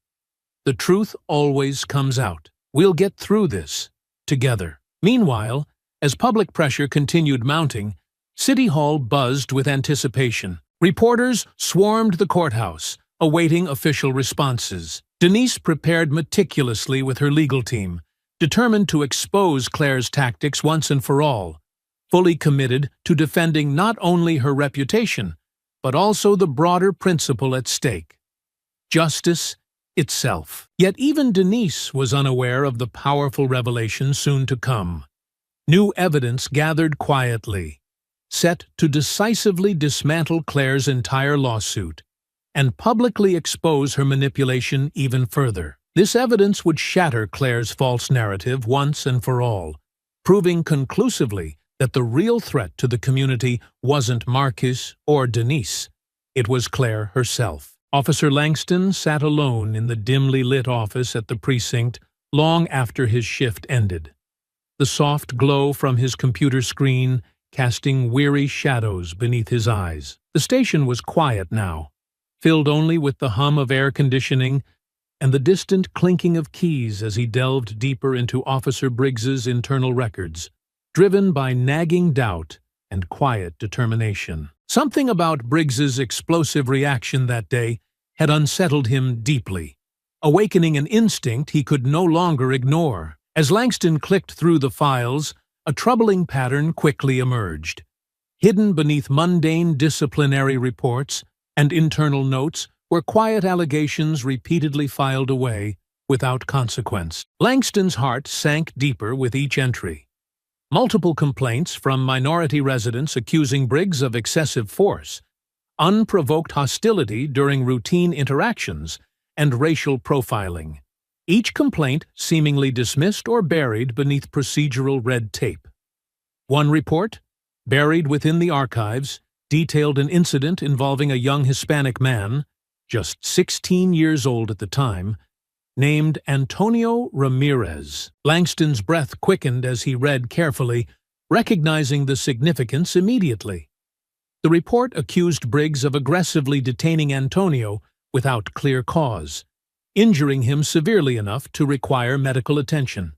The truth always comes out. We'll get through this, together." Meanwhile, as public pressure continued mounting, City Hall buzzed with anticipation. Reporters swarmed the courthouse, awaiting official responses. Denise prepared meticulously with her legal team, determined to expose Claire's tactics once and for all, fully committed to defending not only her reputation, but also the broader principle at stake: justice itself. Yet even Denise was unaware of the powerful revelation soon to come. New evidence gathered quietly, set to decisively dismantle Claire's entire lawsuit and publicly expose her manipulation even further. This evidence would shatter Claire's false narrative once and for all, proving conclusively that the real threat to the community wasn't Marquis or Denise. It was Claire herself. Officer Langston sat alone in the dimly lit office at the precinct long after his shift ended, the soft glow from his computer screen casting weary shadows beneath his eyes. The station was quiet now, filled only with the hum of air conditioning and the distant clinking of keys as he delved deeper into Officer Briggs's internal records, driven by nagging doubt and quiet determination. Something about Briggs's explosive reaction that day had unsettled him deeply, awakening an instinct he could no longer ignore. As Langston clicked through the files, a troubling pattern quickly emerged. Hidden beneath mundane disciplinary reports and internal notes were quiet allegations repeatedly filed away without consequence. Langston's heart sank deeper with each entry. Multiple complaints from minority residents accusing Briggs of excessive force, unprovoked hostility during routine interactions, and racial profiling. Each complaint seemingly dismissed or buried beneath procedural red tape. One report, buried within the archives, detailed an incident involving a young Hispanic man, just 16 years old at the time, named Antonio Ramirez. Langston's breath quickened as he read carefully, recognizing the significance immediately. The report accused Briggs of aggressively detaining Antonio without clear cause, injuring him severely enough to require medical attention.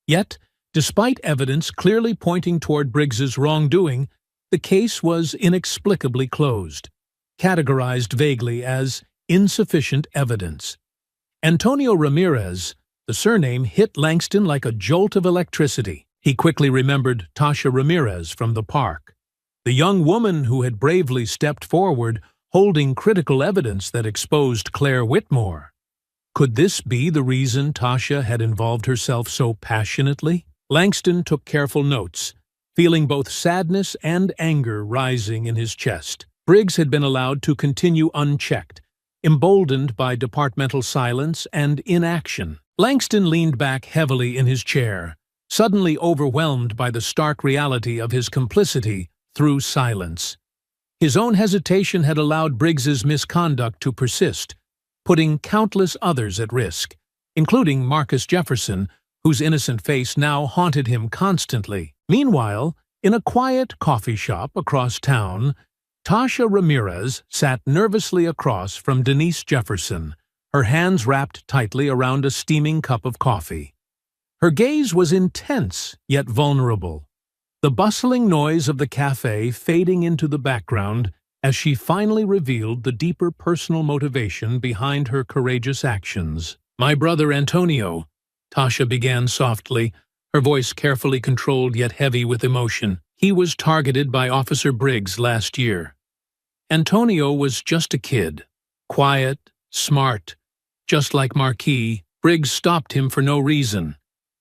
Yet, despite evidence clearly pointing toward Briggs's wrongdoing, the case was inexplicably closed, categorized vaguely as insufficient evidence. Antonio Ramirez, the surname, hit Langston like a jolt of electricity. He quickly remembered Tasha Ramirez from the park, the young woman who had bravely stepped forward, holding critical evidence that exposed Claire Whitmore. Could this be the reason Tasha had involved herself so passionately? Langston took careful notes, feeling both sadness and anger rising in his chest. Briggs had been allowed to continue unchecked, emboldened by departmental silence and inaction. Langston leaned back heavily in his chair, suddenly overwhelmed by the stark reality of his complicity through silence. His own hesitation had allowed Briggs's misconduct to persist, putting countless others at risk, including Marcus Jefferson, whose innocent face now haunted him constantly. Meanwhile, in a quiet coffee shop across town, Tasha Ramirez sat nervously across from Denise Jefferson, her hands wrapped tightly around a steaming cup of coffee. Her gaze was intense yet vulnerable, the bustling noise of the cafe fading into the background as she finally revealed the deeper personal motivation behind her courageous actions. "My brother Antonio," Tasha began softly, her voice carefully controlled yet heavy with emotion. "He was targeted by Officer Briggs last year. Antonio was just a kid, quiet, smart, just like Marquis. Briggs stopped him for no reason,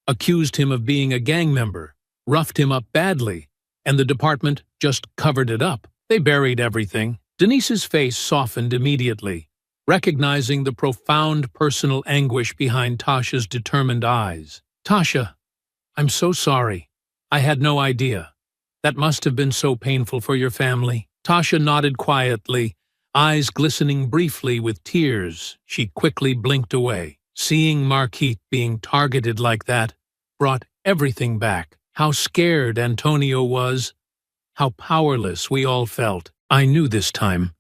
accused him of being a gang member, roughed him up badly, and the department just covered it up. They buried everything." Denise's face softened immediately, recognizing the profound personal anguish behind Tasha's determined eyes. "Tasha, I'm so sorry. I had no idea. That must have been so painful for your family." Tasha nodded quietly, eyes glistening briefly with tears. She quickly blinked away. Seeing Marquis being targeted like that brought everything back. How scared Antonio was, how powerless we all felt. I knew this time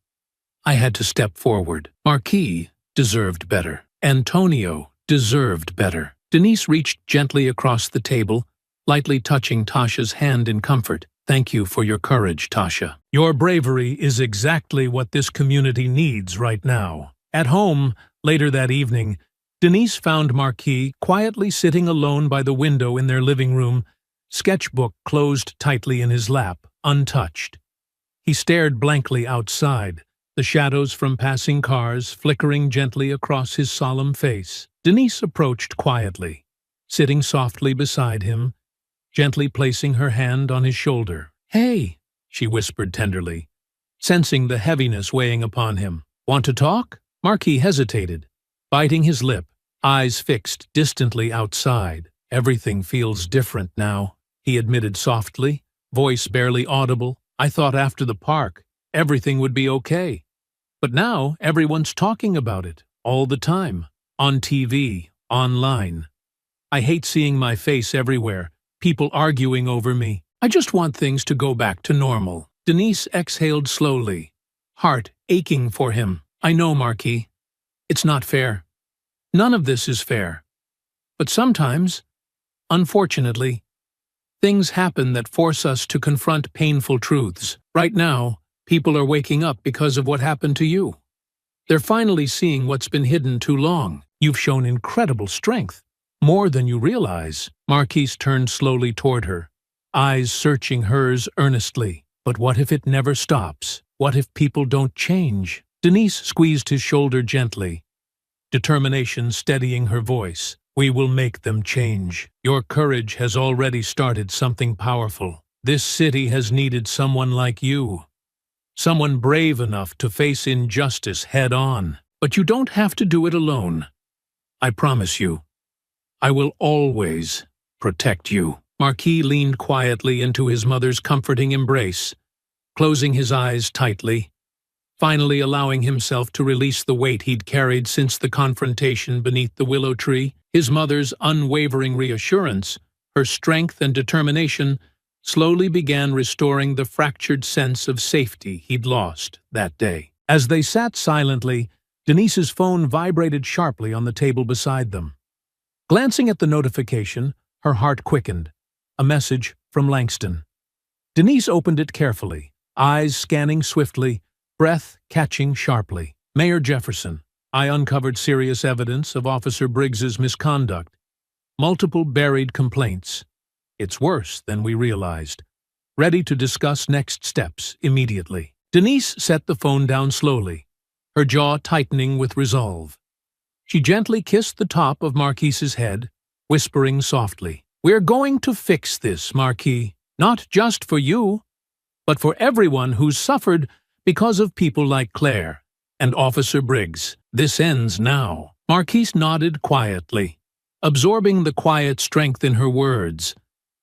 I had to step forward. Marquis deserved better. Antonio deserved better. Denise reached gently across the table, lightly touching Tasha's hand in comfort. "Thank you for your courage, Tasha. Your bravery is exactly what this community needs right now." At home, later that evening, Denise found Marquis quietly sitting alone by the window in their living room, sketchbook closed tightly in his lap, untouched. He stared blankly outside, the shadows from passing cars flickering gently across his solemn face. Denise approached quietly, sitting softly beside him, gently placing her hand on his shoulder. "Hey," she whispered tenderly, sensing the heaviness weighing upon him. "Want to talk?" Marquis hesitated, biting his lip, eyes fixed distantly outside. "Everything feels different now," he admitted softly, voice barely audible. "I thought after the park, everything would be okay. But now everyone's talking about it, all the time, on TV, online. I hate seeing my face everywhere, people arguing over me. I just want things to go back to normal." Denise exhaled slowly, heart aching for him. "I know, Marquis. It's not fair. None of this is fair. But sometimes, unfortunately, things happen that force us to confront painful truths. Right now, people are waking up because of what happened to you. They're finally seeing what's been hidden too long. You've shown incredible strength, more than you realize." Marquise turned slowly toward her, eyes searching hers earnestly. "But what if it never stops? What if people don't change? Denise squeezed his shoulder gently, determination steadying her voice. "We will make them change. Your courage has already started something powerful. This city has needed someone like you. Someone brave enough to face injustice head-on. But you don't have to do it alone. I promise you. I will always protect you." Marquis leaned quietly into his mother's comforting embrace, closing his eyes tightly, finally allowing himself to release the weight he'd carried since the confrontation beneath the willow tree. His mother's unwavering reassurance, her strength and determination, slowly began restoring the fractured sense of safety he'd lost that day. As they sat silently, Denise's phone vibrated sharply on the table beside them. Glancing at the notification, her heart quickened. A message from Langston. Denise opened it carefully, eyes scanning swiftly, breath catching sharply. "Mayor Jefferson, I uncovered serious evidence of Officer Briggs's misconduct. Multiple buried complaints. It's worse than we realized. Ready to discuss next steps immediately." Denise set the phone down slowly, her jaw tightening with resolve. She gently kissed the top of Marquise's head, whispering softly, "We're going to fix this, Marquis, not just for you, but for everyone who's suffered because of people like Claire and Officer Briggs. This ends now." Marquise nodded quietly, absorbing the quiet strength in her words,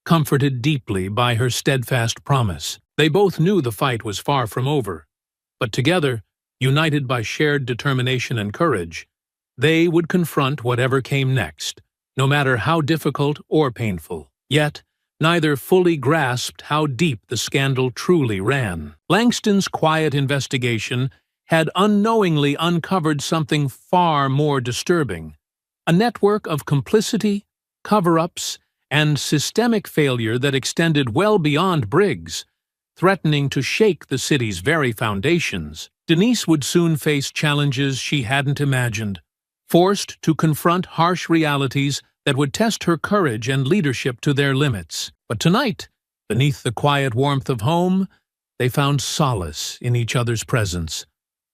comforted deeply by her steadfast promise. They both knew the fight was far from over, but together, united by shared determination and courage, they would confront whatever came next, no matter how difficult or painful. Yet, neither fully grasped how deep the scandal truly ran. Langston's quiet investigation had unknowingly uncovered something far more disturbing: a network of complicity, cover-ups, and systemic failure that extended well beyond Briggs, threatening to shake the city's very foundations. Denise would soon face challenges she hadn't imagined, forced to confront harsh realities that would test her courage and leadership to their limits. But tonight, beneath the quiet warmth of home, they found solace in each other's presence,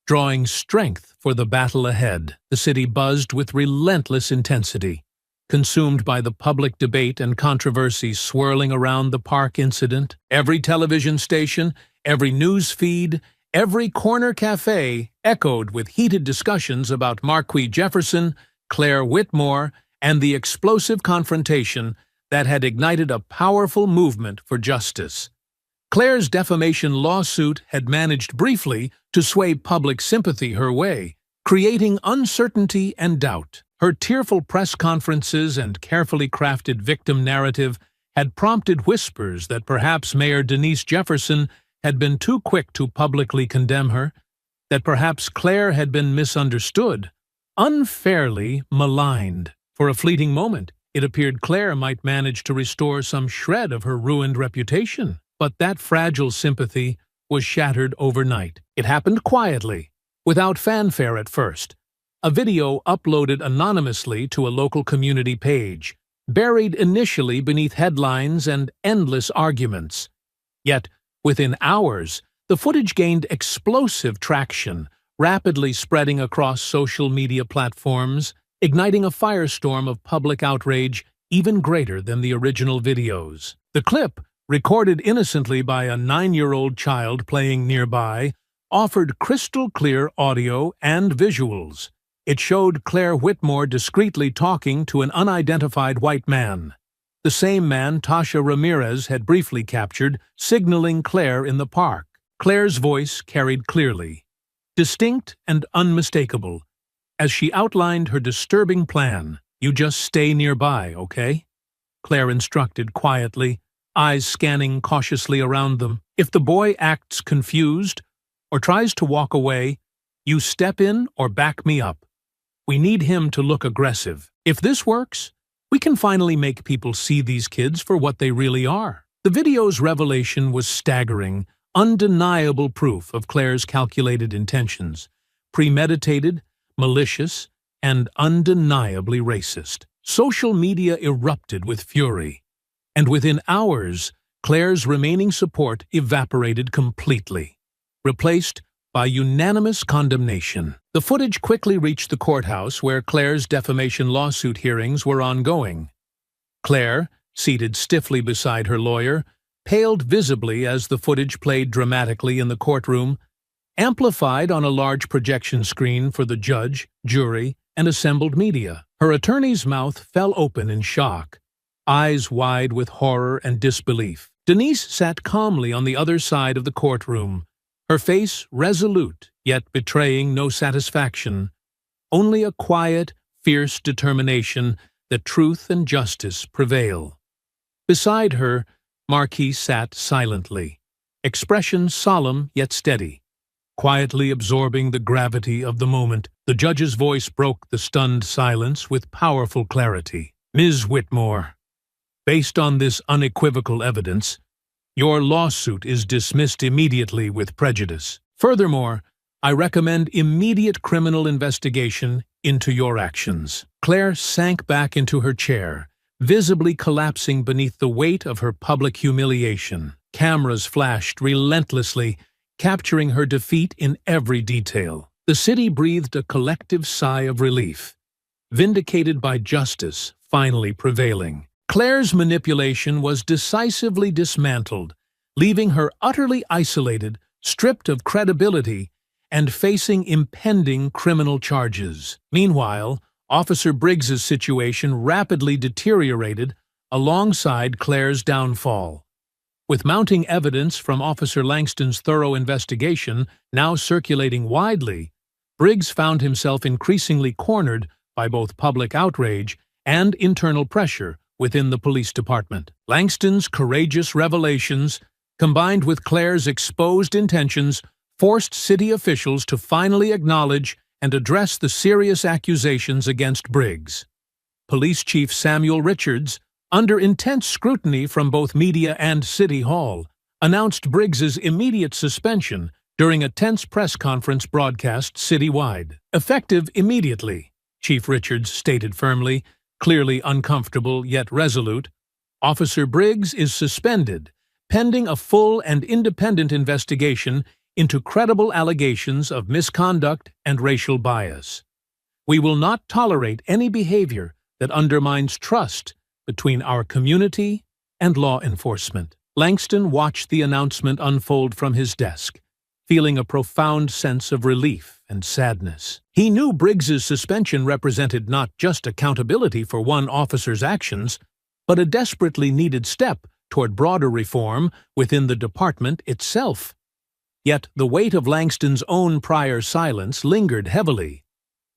drawing strength for the battle ahead. The city buzzed with relentless intensity, consumed by the public debate and controversy swirling around the park incident. Every television station, every news feed, every corner cafe echoed with heated discussions about Marquis Jefferson, Claire Whitmore, and the explosive confrontation that had ignited a powerful movement for justice. Claire's defamation lawsuit had managed briefly to sway public sympathy her way, creating uncertainty and doubt. Her tearful press conferences and carefully crafted victim narrative had prompted whispers that perhaps Mayor Denise Jefferson had been too quick to publicly condemn her, that perhaps Claire had been misunderstood, unfairly maligned. For a fleeting moment, it appeared Claire might manage to restore some shred of her ruined reputation. But that fragile sympathy was shattered overnight. It happened quietly, without fanfare at first. A video uploaded anonymously to a local community page, buried initially beneath headlines and endless arguments. Yet, within hours, the footage gained explosive traction, rapidly spreading across social media platforms, igniting a firestorm of public outrage even greater than the original videos. The clip, recorded innocently by a 9-year-old child playing nearby, offered crystal-clear audio and visuals. It showed Claire Whitmore discreetly talking to an unidentified white man, the same man Tasha Ramirez had briefly captured, signaling Claire in the park. Claire's voice carried clearly, distinct and unmistakable, as she outlined her disturbing plan. "You just stay nearby, okay?" Claire instructed quietly, eyes scanning cautiously around them. "If the boy acts confused or tries to walk away, you step in or back me up. We need him to look aggressive. If this works, we can finally make people see these kids for what they really are." The video's revelation was staggering, undeniable proof of Claire's calculated intentions, premeditated, malicious, and undeniably racist. Social media erupted with fury, and within hours, Claire's remaining support evaporated completely, replaced by unanimous condemnation. The footage quickly reached the courthouse where Claire's defamation lawsuit hearings were ongoing. Claire, seated stiffly beside her lawyer, paled visibly as the footage played dramatically in the courtroom, amplified on a large projection screen for the judge, jury, and assembled media. Her attorney's mouth fell open in shock, eyes wide with horror and disbelief. Denise sat calmly on the other side of the courtroom, her face resolute, yet betraying no satisfaction, only a quiet, fierce determination that truth and justice prevail. Beside her, Marquis sat silently, expression solemn yet steady. Quietly absorbing the gravity of the moment, the judge's voice broke the stunned silence with powerful clarity. "Ms. Whitmore, based on this unequivocal evidence, your lawsuit is dismissed immediately with prejudice. Furthermore, I recommend immediate criminal investigation into your actions." Claire sank back into her chair, visibly collapsing beneath the weight of her public humiliation. Cameras flashed relentlessly, capturing her defeat in every detail. The city breathed a collective sigh of relief, vindicated by justice finally prevailing. Claire's manipulation was decisively dismantled, leaving her utterly isolated, stripped of credibility, and facing impending criminal charges. Meanwhile, Officer Briggs's situation rapidly deteriorated alongside Claire's downfall. With mounting evidence from Officer Langston's thorough investigation now circulating widely, Briggs found himself increasingly cornered by both public outrage and internal pressure within the police department. Langston's courageous revelations, combined with Claire's exposed intentions, forced city officials to finally acknowledge and address the serious accusations against Briggs. Police Chief Samuel Richards, under intense scrutiny from both media and City Hall, announced Briggs's immediate suspension during a tense press conference broadcast citywide. "Effective immediately," Chief Richards stated firmly, clearly uncomfortable yet resolute. "Officer Briggs is suspended, pending a full and independent investigation into credible allegations of misconduct and racial bias. We will not tolerate any behavior that undermines trust between our community and law enforcement." Langston watched the announcement unfold from his desk, feeling a profound sense of relief and sadness. He knew Briggs's suspension represented not just accountability for one officer's actions, but a desperately needed step toward broader reform within the department itself. Yet the weight of Langston's own prior silence lingered heavily,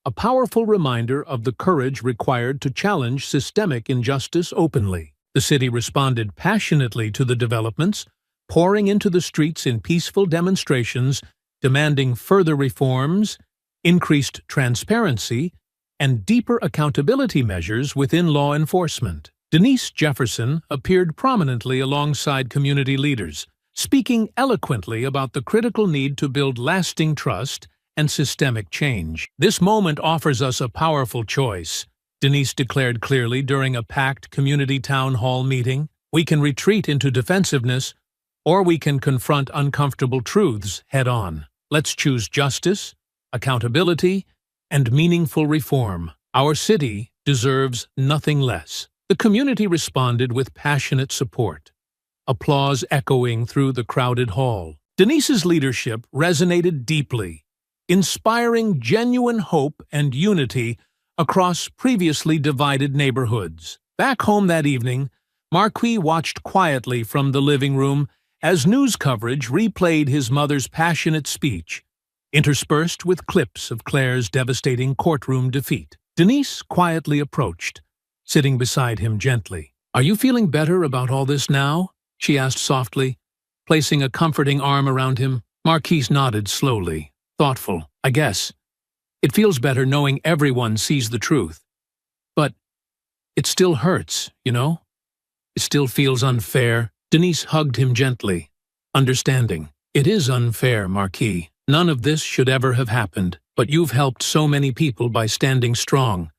a powerful reminder of the courage required to challenge systemic injustice openly. The city responded passionately to the developments, pouring into the streets in peaceful demonstrations, demanding further reforms, increased transparency, and deeper accountability measures within law enforcement. Denise Jefferson appeared prominently alongside community leaders, speaking eloquently about the critical need to build lasting trust and systemic change. "This moment offers us a powerful choice," Denise declared clearly during a packed community town hall meeting. "We can retreat into defensiveness, or we can confront uncomfortable truths head-on. Let's choose justice, accountability, and meaningful reform. Our city deserves nothing less." The community responded with passionate support, applause echoing through the crowded hall. Denise's leadership resonated deeply, inspiring genuine hope and unity across previously divided neighborhoods. Back home that evening, Marquis watched quietly from the living room as news coverage replayed his mother's passionate speech, interspersed with clips of Claire's devastating courtroom defeat. Denise quietly approached, sitting beside him gently. "Are you feeling better about all this now?" she asked softly, placing a comforting arm around him. Marquis nodded slowly, thoughtful. "I guess. It feels better knowing everyone sees the truth. But it still hurts, you know? It still feels unfair." Denise hugged him gently, understanding. "It is unfair, Marquis. None of this should ever have happened, but you've helped so many people by standing strong,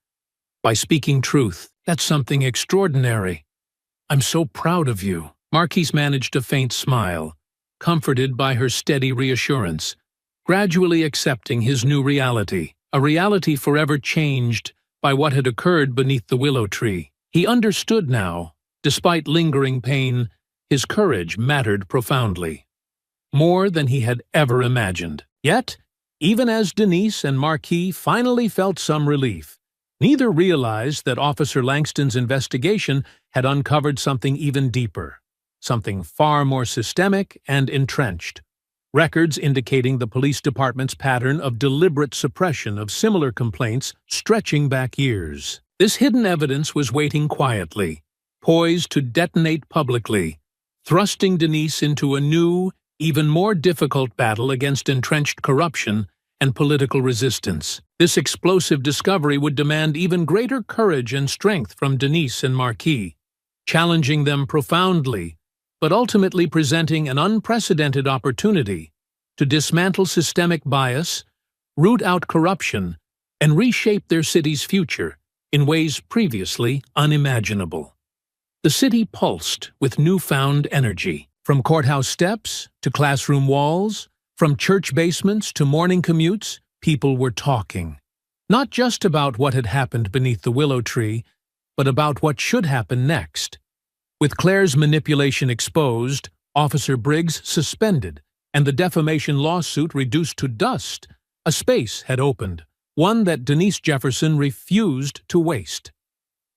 by speaking truth. That's something extraordinary. I'm so proud of you." Marquis managed a faint smile, comforted by her steady reassurance, gradually accepting his new reality, a reality forever changed by what had occurred beneath the willow tree. He understood now. Despite lingering pain, his courage mattered profoundly, more than he had ever imagined. Yet, even as Denise and Marquis finally felt some relief, neither realized that Officer Langston's investigation had uncovered something even deeper, something far more systemic and entrenched. Records indicating the police department's pattern of deliberate suppression of similar complaints stretching back years. This hidden evidence was waiting quietly, poised to detonate publicly, thrusting Denise into a new, even more difficult battle against entrenched corruption and political resistance. This explosive discovery would demand even greater courage and strength from Denise and Marquis, challenging them profoundly, but ultimately presenting an unprecedented opportunity to dismantle systemic bias, root out corruption, and reshape their city's future in ways previously unimaginable. The city pulsed with newfound energy. From courthouse steps to classroom walls, from church basements to morning commutes, people were talking. Not just about what had happened beneath the willow tree, but about what should happen next. With Claire's manipulation exposed, Officer Briggs suspended, and the defamation lawsuit reduced to dust, a space had opened, one that Denise Jefferson refused to waste.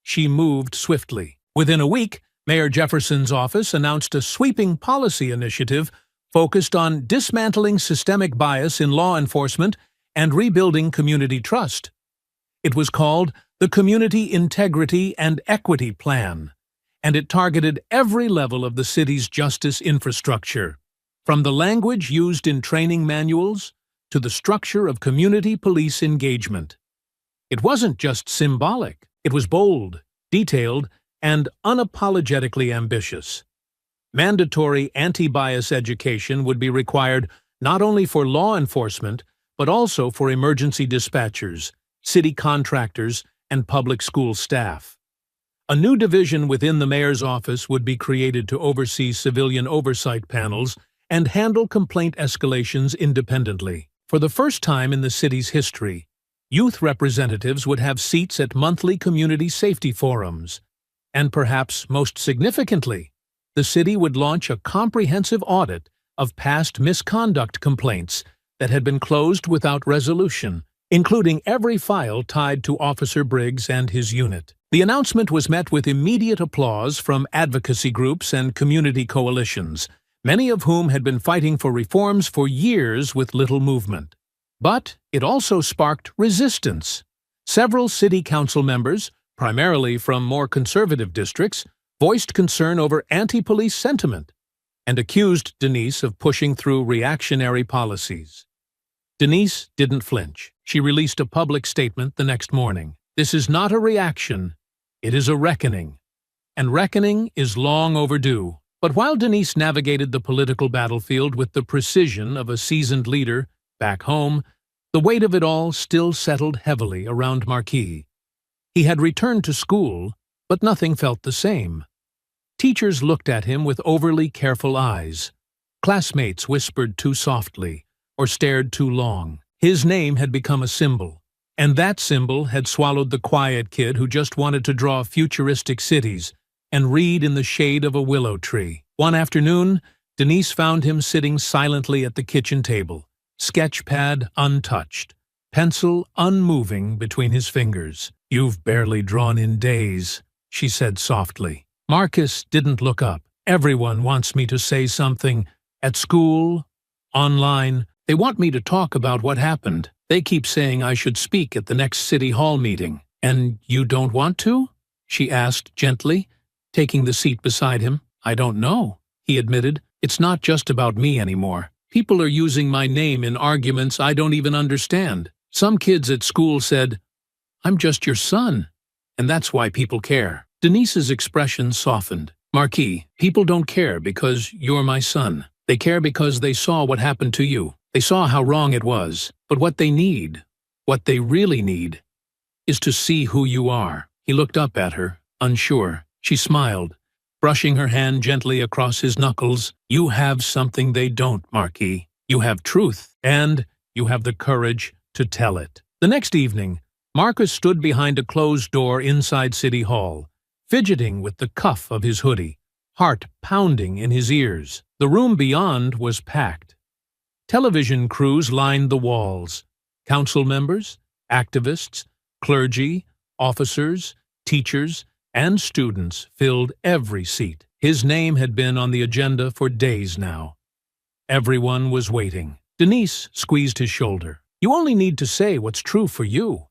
She moved swiftly. Within a week, Mayor Jefferson's office announced a sweeping policy initiative focused on dismantling systemic bias in law enforcement and rebuilding community trust. It was called the Community Integrity and Equity Plan, and it targeted every level of the city's justice infrastructure, from the language used in training manuals to the structure of community police engagement. It wasn't just symbolic, it was bold, detailed, and unapologetically ambitious. Mandatory anti-bias education would be required not only for law enforcement, but also for emergency dispatchers, city contractors, and public school staff. A new division within the mayor's office would be created to oversee civilian oversight panels and handle complaint escalations independently. For the first time in the city's history, youth representatives would have seats at monthly community safety forums. And perhaps most significantly, the city would launch a comprehensive audit of past misconduct complaints that had been closed without resolution, including every file tied to Officer Briggs and his unit. The announcement was met with immediate applause from advocacy groups and community coalitions, many of whom had been fighting for reforms for years with little movement. But it also sparked resistance. Several city council members, primarily from more conservative districts, voiced concern over anti-police sentiment and accused Denise of pushing through reactionary policies. Denise didn't flinch. She released a public statement the next morning. This is not a reaction, it is a reckoning. And reckoning is long overdue. But while Denise navigated the political battlefield with the precision of a seasoned leader back home, the weight of it all still settled heavily around Marquis. He had returned to school, but nothing felt the same. Teachers looked at him with overly careful eyes. Classmates whispered too softly or stared too long. His name had become a symbol, and that symbol had swallowed the quiet kid who just wanted to draw futuristic cities and read in the shade of a willow tree. One afternoon, Denise found him sitting silently at the kitchen table, sketch pad untouched, pencil unmoving between his fingers. "You've barely drawn in days," she said softly. Marcus didn't look up. "Everyone wants me to say something. At school, online. They want me to talk about what happened. They keep saying I should speak at the next city hall meeting." "And you don't want to?" she asked gently, taking the seat beside him. "I don't know," he admitted. "It's not just about me anymore. People are using my name in arguments I don't even understand. Some kids at school said, 'I'm just your son,' and that's why people care." Denise's expression softened. "Marquis, people don't care because you're my son. They care because they saw what happened to you. They saw how wrong it was. But what they need, what they really need, is to see who you are." He looked up at her, unsure. She smiled, brushing her hand gently across his knuckles. "You have something they don't, Marquis. You have truth, and you have the courage to tell it. The next evening, Marcus stood behind a closed door inside City Hall, fidgeting with the cuff of his hoodie, heart pounding in his ears. The room beyond was packed. Television crews lined the walls. Council members, activists, clergy, officers, teachers, and students filled every seat. His name had been on the agenda for days now. Everyone was waiting. Denise squeezed his shoulder. You only need to say what's true for you.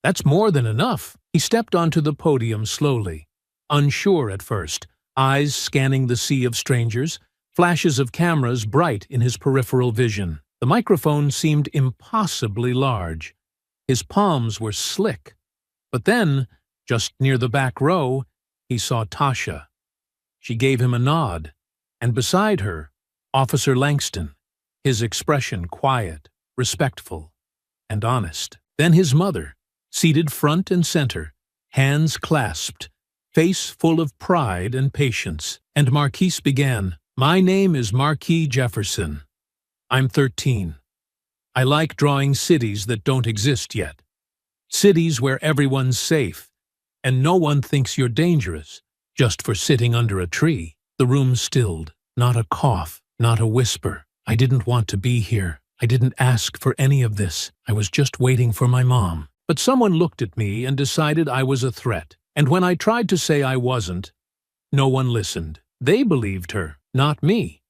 That's more than enough. He stepped onto the podium slowly, unsure at first, eyes scanning the sea of strangers, flashes of cameras bright in his peripheral vision. The microphone seemed impossibly large. His palms were slick. But then, just near the back row, he saw Tasha. She gave him a nod, and beside her, Officer Langston, his expression quiet, respectful, and honest. Then his mother, seated front and center, hands clasped, face full of pride and patience. And Marquise began, My name is Marquis Jefferson. I'm 13. I like drawing cities that don't exist yet. Cities where everyone's safe, and no one thinks you're dangerous, just for sitting under a tree. The room stilled. Not a cough, not a whisper. I didn't want to be here. I didn't ask for any of this. I was just waiting for my mom. But someone looked at me and decided I was a threat. And when I tried to say I wasn't, no one listened. They believed her, not me.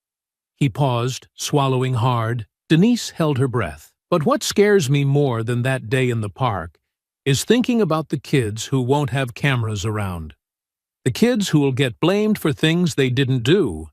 He paused, swallowing hard. Denise held her breath. But what scares me more than that day in the park is thinking about the kids who won't have cameras around. The kids who will get blamed for things they didn't do,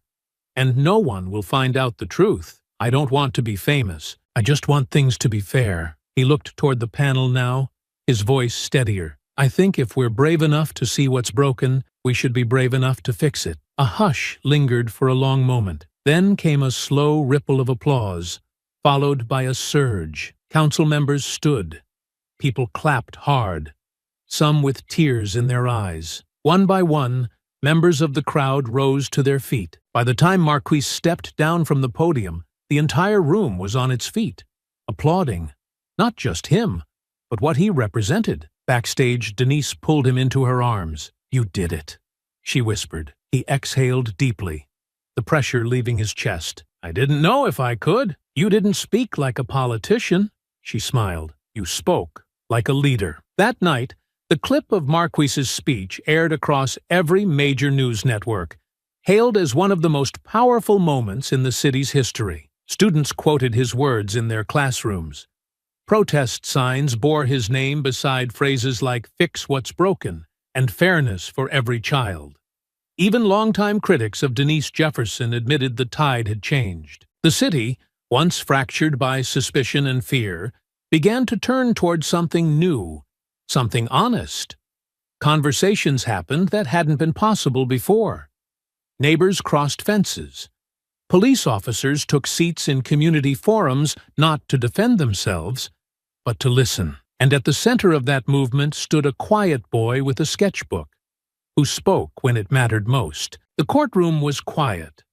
and no one will find out the truth. I don't want to be famous. I just want things to be fair. He looked toward the panel now, his voice steadier. I think if we're brave enough to see what's broken, we should be brave enough to fix it. A hush lingered for a long moment. Then came a slow ripple of applause, followed by a surge. Council members stood. People clapped hard, some with tears in their eyes. One by one, members of the crowd rose to their feet. By the time Marquis stepped down from the podium, the entire room was on its feet, applauding. Not just him, but what he represented. Backstage, Denise pulled him into her arms. You did it, she whispered. He exhaled deeply, the pressure leaving his chest. I didn't know if I could. You didn't speak like a politician, she smiled. You spoke like a leader. That night, the clip of Marquis's speech aired across every major news network, hailed as one of the most powerful moments in the city's history. Students quoted his words in their classrooms. Protest signs bore his name beside phrases like "fix what's broken" and "fairness for every child." Even longtime critics of Denise Jefferson admitted the tide had changed. The city, once fractured by suspicion and fear, began to turn toward something new, something honest. Conversations happened that hadn't been possible before. Neighbors crossed fences. Police officers took seats in community forums not to defend themselves, but to listen. And at the center of that movement stood a quiet boy with a sketchbook, who spoke when it mattered most. The courtroom was quiet.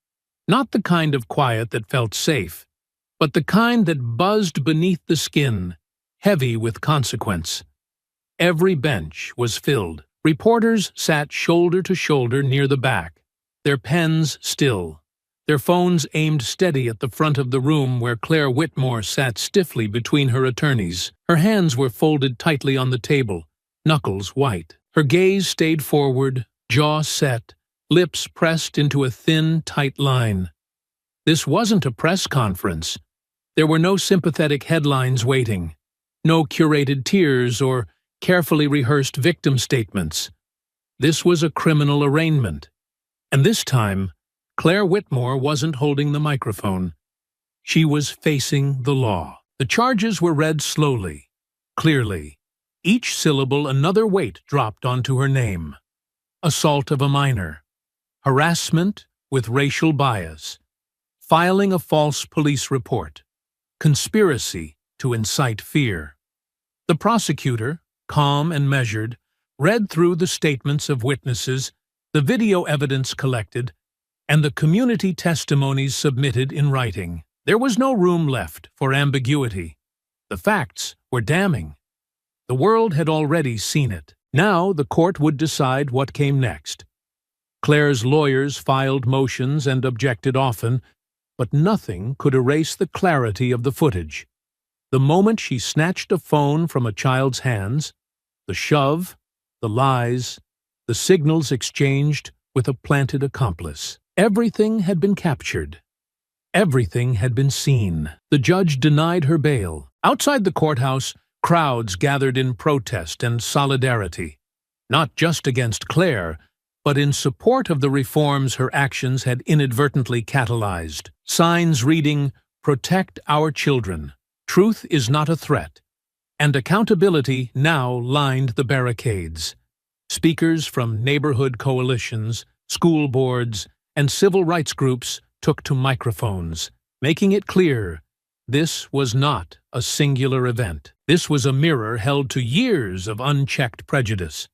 Not the kind of quiet that felt safe, but the kind that buzzed beneath the skin, heavy with consequence. Every bench was filled. Reporters sat shoulder to shoulder near the back, their pens still, their phones aimed steady at the front of the room where Claire Whitmore sat stiffly between her attorneys. Her hands were folded tightly on the table, knuckles white. Her gaze stayed forward, jaw set, lips pressed into a thin, tight line. This wasn't a press conference. There were no sympathetic headlines waiting, no curated tears or carefully rehearsed victim statements. This was a criminal arraignment. And this time, Claire Whitmore wasn't holding the microphone. She was facing the law. The charges were read slowly, clearly. Each syllable another weight dropped onto her name. Assault of a minor. Harassment with racial bias. Filing a false police report. Conspiracy to incite fear. The prosecutor, calm and measured, read through the statements of witnesses, the video evidence collected, and the community testimonies submitted in writing. There was no room left for ambiguity. The facts were damning. The world had already seen it. Now the court would decide what came next. Claire's lawyers filed motions and objected often, but nothing could erase the clarity of the footage. The moment she snatched a phone from a child's hands, the shove, the lies, the signals exchanged with a planted accomplice. Everything had been captured. Everything had been seen. The judge denied her bail. Outside the courthouse, crowds gathered in protest and solidarity, not just against Claire, but in support of the reforms her actions had inadvertently catalyzed. Signs reading, "Protect our children. Truth is not a threat," and accountability now lined the barricades. Speakers from neighborhood coalitions, school boards, and civil rights groups took to microphones, making it clear this was not a singular event. This was a mirror held to years of unchecked prejudice.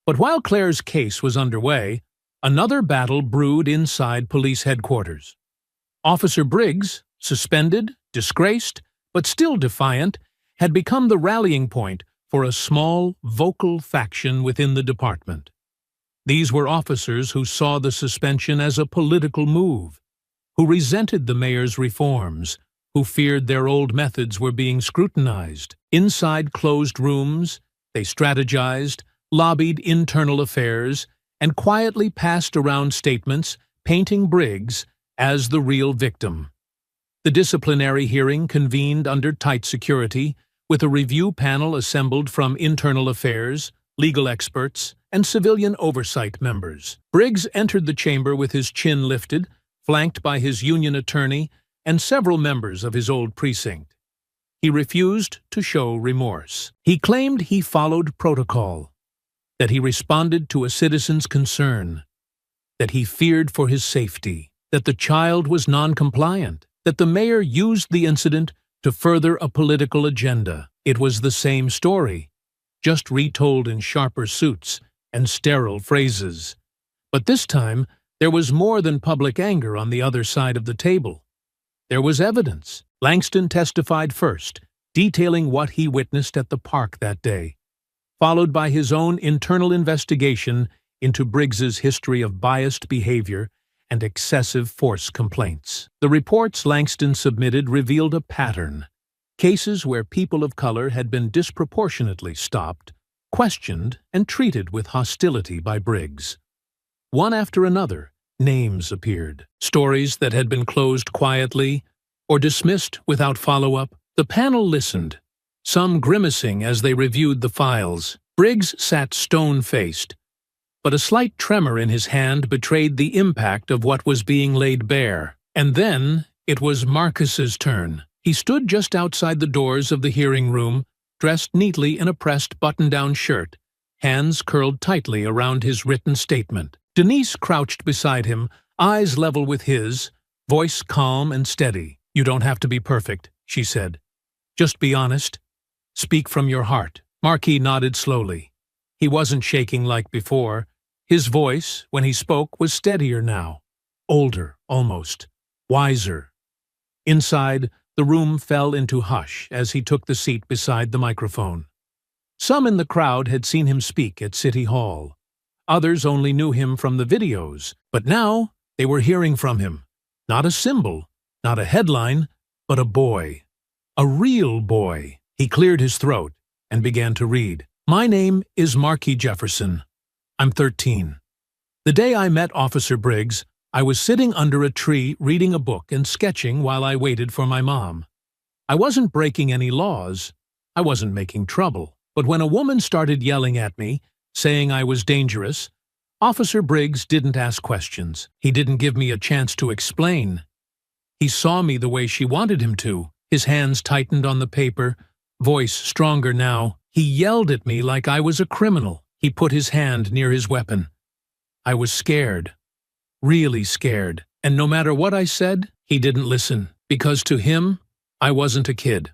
But while Claire's case was underway, another battle brewed inside police headquarters. Officer Briggs, suspended, disgraced, but still defiant, had become the rallying point for a small, vocal faction within the department. These were officers who saw the suspension as a political move, who resented the mayor's reforms, who feared their old methods were being scrutinized. Inside closed rooms, they strategized, lobbied internal affairs, and quietly passed around statements painting Briggs as the real victim. The disciplinary hearing convened under tight security, with a review panel assembled from internal affairs, legal experts, and civilian oversight members. Briggs entered the chamber with his chin lifted, flanked by his union attorney and several members of his old precinct. He refused to show remorse. He claimed he followed protocol, that he responded to a citizen's concern, that he feared for his safety, that the child was non-compliant, that the mayor used the incident to further a political agenda. It was the same story, just retold in sharper suits and sterile phrases. But this time, there was more than public anger on the other side of the table. There was evidence. Langston testified first, detailing what he witnessed at the park that day, followed by his own internal investigation into Briggs's history of biased behavior and excessive force complaints. The reports Langston submitted revealed a pattern: cases where people of color had been disproportionately stopped, questioned, and treated with hostility by Briggs. One after another, names appeared. Stories that had been closed quietly or dismissed without follow-up. The panel listened, some grimacing as they reviewed the files. Briggs sat stone-faced, but a slight tremor in his hand betrayed the impact of what was being laid bare. And then it was Marcus's turn. He stood just outside the doors of the hearing room, dressed neatly in a pressed button-down shirt, hands curled tightly around his written statement. Denise crouched beside him, eyes level with his, voice calm and steady. "You don't have to be perfect," she said. "Just be honest. Speak from your heart." Marquis nodded slowly. He wasn't shaking like before. His voice, when he spoke, was steadier now. Older, almost. Wiser. Inside, the room fell into hush as he took the seat beside the microphone. Some in the crowd had seen him speak at City Hall. Others only knew him from the videos, but now they were hearing from him. Not a symbol, not a headline, but a boy. A real boy. He cleared his throat and began to read. "My name is Marquis Jefferson. I'm 13. The day I met Officer Briggs, I was sitting under a tree reading a book and sketching while I waited for my mom. I wasn't breaking any laws. I wasn't making trouble. But when a woman started yelling at me, saying I was dangerous, Officer Briggs didn't ask questions. He didn't give me a chance to explain. He saw me the way she wanted him to. His hands tightened on the paper, voice stronger now. He yelled at me like I was a criminal. He put his hand near his weapon. I was scared. Really scared. And no matter what I said, he didn't listen. Because to him, I wasn't a kid.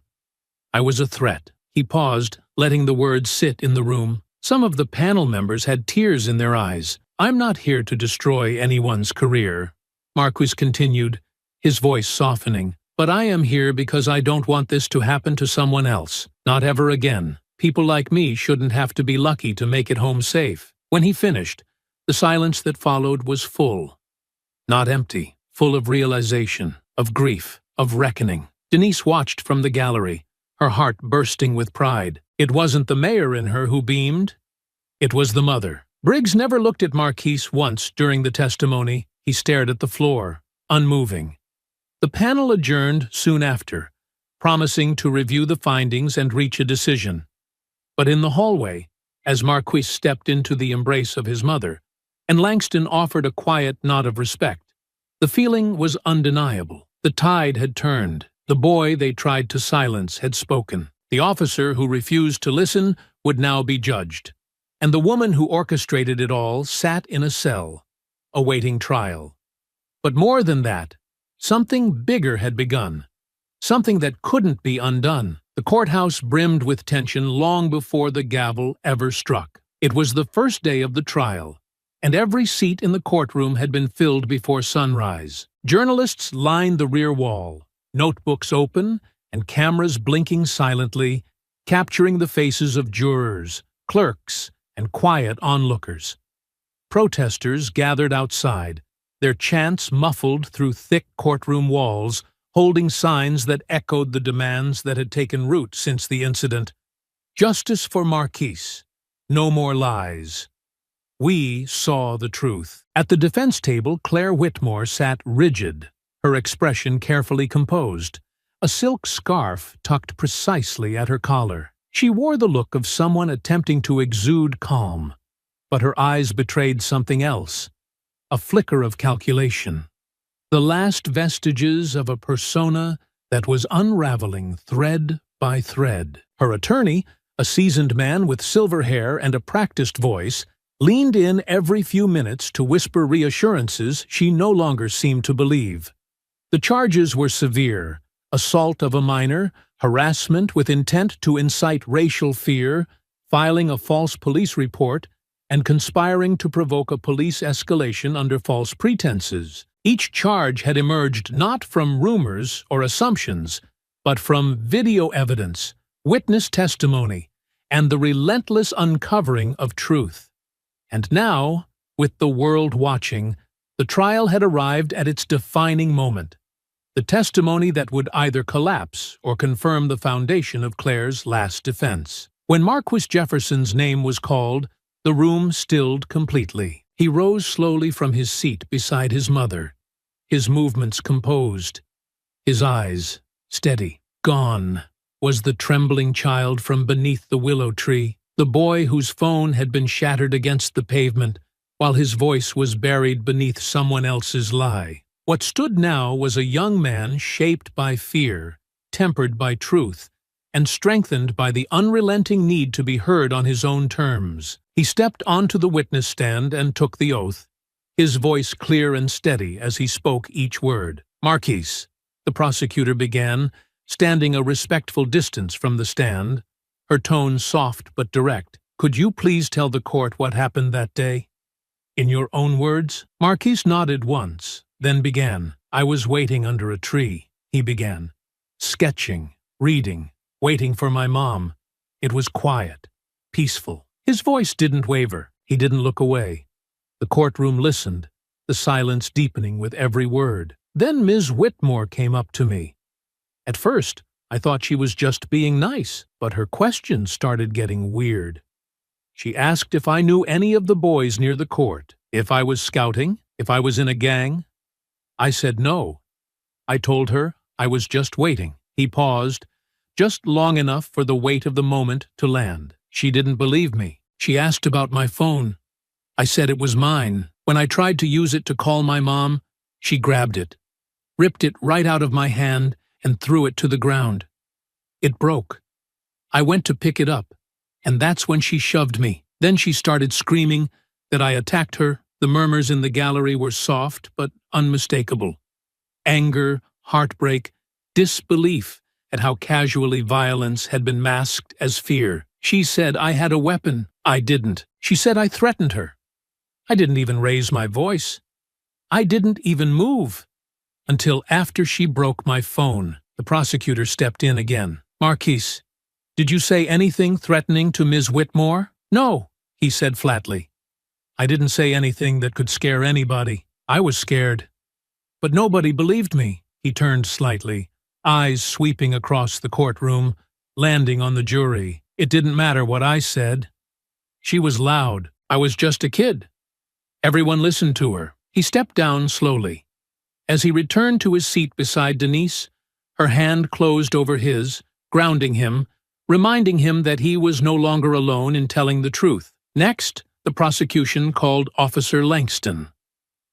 I was a threat." He paused, letting the words sit in the room. Some of the panel members had tears in their eyes. "I'm not here to destroy anyone's career," Marquis continued, his voice softening. But I am here because I don't want this to happen to someone else. Not ever again. People like me shouldn't have to be lucky to make it home safe." When he finished, the silence that followed was full. Not empty, full of realization, of grief, of reckoning. Denise watched from the gallery, her heart bursting with pride. It wasn't the mayor in her who beamed. It was the mother. Briggs never looked at Marquise once during the testimony. He stared at the floor, unmoving. The panel adjourned soon after, promising to review the findings and reach a decision. But in the hallway, as Marquise stepped into the embrace of his mother, and Langston offered a quiet nod of respect, the feeling was undeniable. The tide had turned. The boy they tried to silence had spoken. The officer who refused to listen would now be judged. And the woman who orchestrated it all sat in a cell, awaiting trial. But more than that, something bigger had begun. Something that couldn't be undone. The courthouse brimmed with tension long before the gavel ever struck. It was the first day of the trial, and every seat in the courtroom had been filled before sunrise. Journalists lined the rear wall, notebooks open and cameras blinking silently, capturing the faces of jurors, clerks, and quiet onlookers. Protesters gathered outside, their chants muffled through thick courtroom walls, holding signs that echoed the demands that had taken root since the incident. Justice for Marquise. No more lies. We saw the truth. At the defense table, Claire Whitmore sat rigid, her expression carefully composed, a silk scarf tucked precisely at her collar. She wore the look of someone attempting to exude calm, but her eyes betrayed something else, a flicker of calculation, the last vestiges of a persona that was unraveling thread by thread. Her attorney, a seasoned man with silver hair and a practiced voice, leaned in every few minutes to whisper reassurances she no longer seemed to believe. The charges were severe: assault of a minor, harassment with intent to incite racial fear, filing a false police report, and conspiring to provoke a police escalation under false pretenses. Each charge had emerged not from rumors or assumptions, but from video evidence, witness testimony, and the relentless uncovering of truth. And now, with the world watching, the trial had arrived at its defining moment, the testimony that would either collapse or confirm the foundation of Claire's last defense. When Marquis Jefferson's name was called, the room stilled completely. He rose slowly from his seat beside his mother, his movements composed, his eyes steady. Gone was the trembling child from beneath the willow tree, the boy whose phone had been shattered against the pavement, while his voice was buried beneath someone else's lie. What stood now was a young man shaped by fear, tempered by truth, and strengthened by the unrelenting need to be heard on his own terms. He stepped onto the witness stand and took the oath, his voice clear and steady as he spoke each word. "Marquise," the prosecutor began, standing a respectful distance from the stand, her tone soft but direct. "Could you please tell the court what happened that day? In your own words?" Marquise nodded once, then began. "I was waiting under a tree," he began, "sketching, reading, waiting for my mom. It was quiet, peaceful." His voice didn't waver. He didn't look away. The courtroom listened, the silence deepening with every word. Then Ms. Whitmore came up to me. At first, I thought she was just being nice, but her questions started getting weird. She asked if I knew any of the boys near the court, if I was scouting, if I was in a gang. I said no. I told her I was just waiting. He paused, just long enough for the weight of the moment to land. She didn't believe me. She asked about my phone. I said it was mine. When I tried to use it to call my mom, she grabbed it, ripped it right out of my hand, and threw it to the ground. It broke. I went to pick it up, and that's when she shoved me. Then she started screaming that I attacked her. The murmurs in the gallery were soft but unmistakable. Anger, heartbreak, disbelief at how casually violence had been masked as fear. She said I had a weapon. I didn't. She said I threatened her. I didn't even raise my voice. I didn't even move. until after she broke my phone. The prosecutor stepped in again. Marquise, did you say anything threatening to Ms. Whitmore? No, he said flatly. I didn't say anything that could scare anybody. I was scared. But nobody believed me. He turned slightly, eyes sweeping across the courtroom, landing on the jury. It didn't matter what I said. She was loud. I was just a kid. Everyone listened to her. He stepped down slowly. As he returned to his seat beside Denise, her hand closed over his, grounding him, reminding him that he was no longer alone in telling the truth. Next, the prosecution called Officer Langston.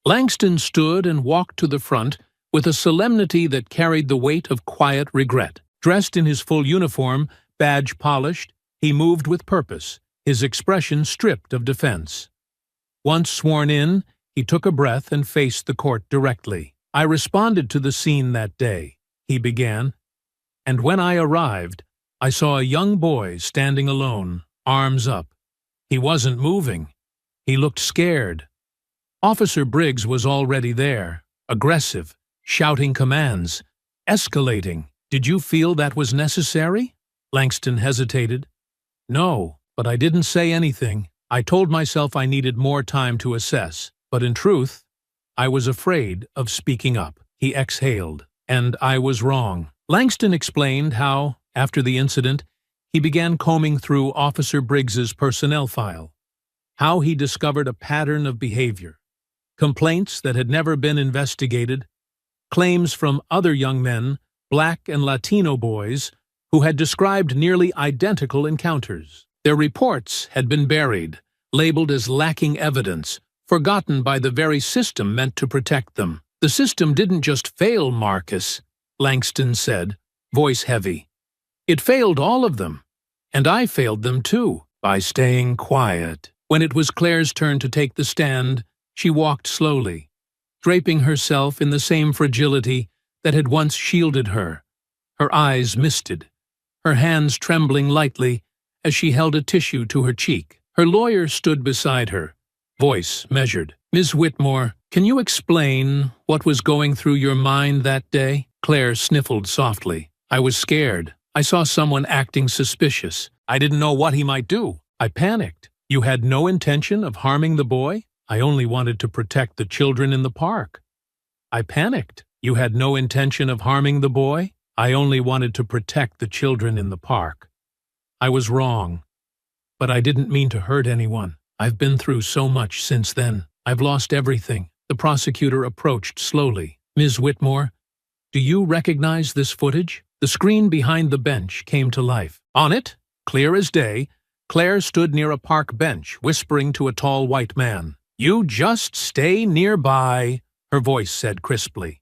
Langston stood and walked to the front with a solemnity that carried the weight of quiet regret. Dressed in his full uniform, badge polished, he moved with purpose, his expression stripped of defense. Once sworn in, he took a breath and faced the court directly. I responded to the scene that day, he began, and when I arrived, I saw a young boy standing alone, arms up. He wasn't moving. He looked scared. Officer Briggs was already there, aggressive, shouting commands, escalating. Did you feel that was necessary? Langston hesitated. No, but I didn't say anything. I told myself I needed more time to assess, but in truth, I was afraid of speaking up. He exhaled, and I was wrong. Langston explained how, after the incident, he began combing through Officer Briggs's personnel file, how he discovered a pattern of behavior, complaints that had never been investigated, claims from other young men, Black and Latino boys, who had described nearly identical encounters. Their reports had been buried, labeled as lacking evidence, forgotten by the very system meant to protect them. The system didn't just fail Marcus, Langston said, voice heavy. It failed all of them, and I failed them too, by staying quiet. When it was Claire's turn to take the stand, she walked slowly, draping herself in the same fragility that had once shielded her. Her eyes misted, her hands trembling lightly as she held a tissue to her cheek. Her lawyer stood beside her, voice measured. Ms. Whitmore, can you explain what was going through your mind that day? Claire sniffled softly. I was scared. I saw someone acting suspicious. I didn't know what he might do. I panicked. You had no intention of harming the boy? I only wanted to protect the children in the park. I panicked. You had no intention of harming the boy? I only wanted to protect the children in the park. I was wrong, but I didn't mean to hurt anyone. I've been through so much since then. I've lost everything. The prosecutor approached slowly. Ms. Whitmore, do you recognize this footage? The screen behind the bench came to life. On it, clear as day, Claire stood near a park bench, whispering to a tall white man. You just stay nearby, her voice said crisply.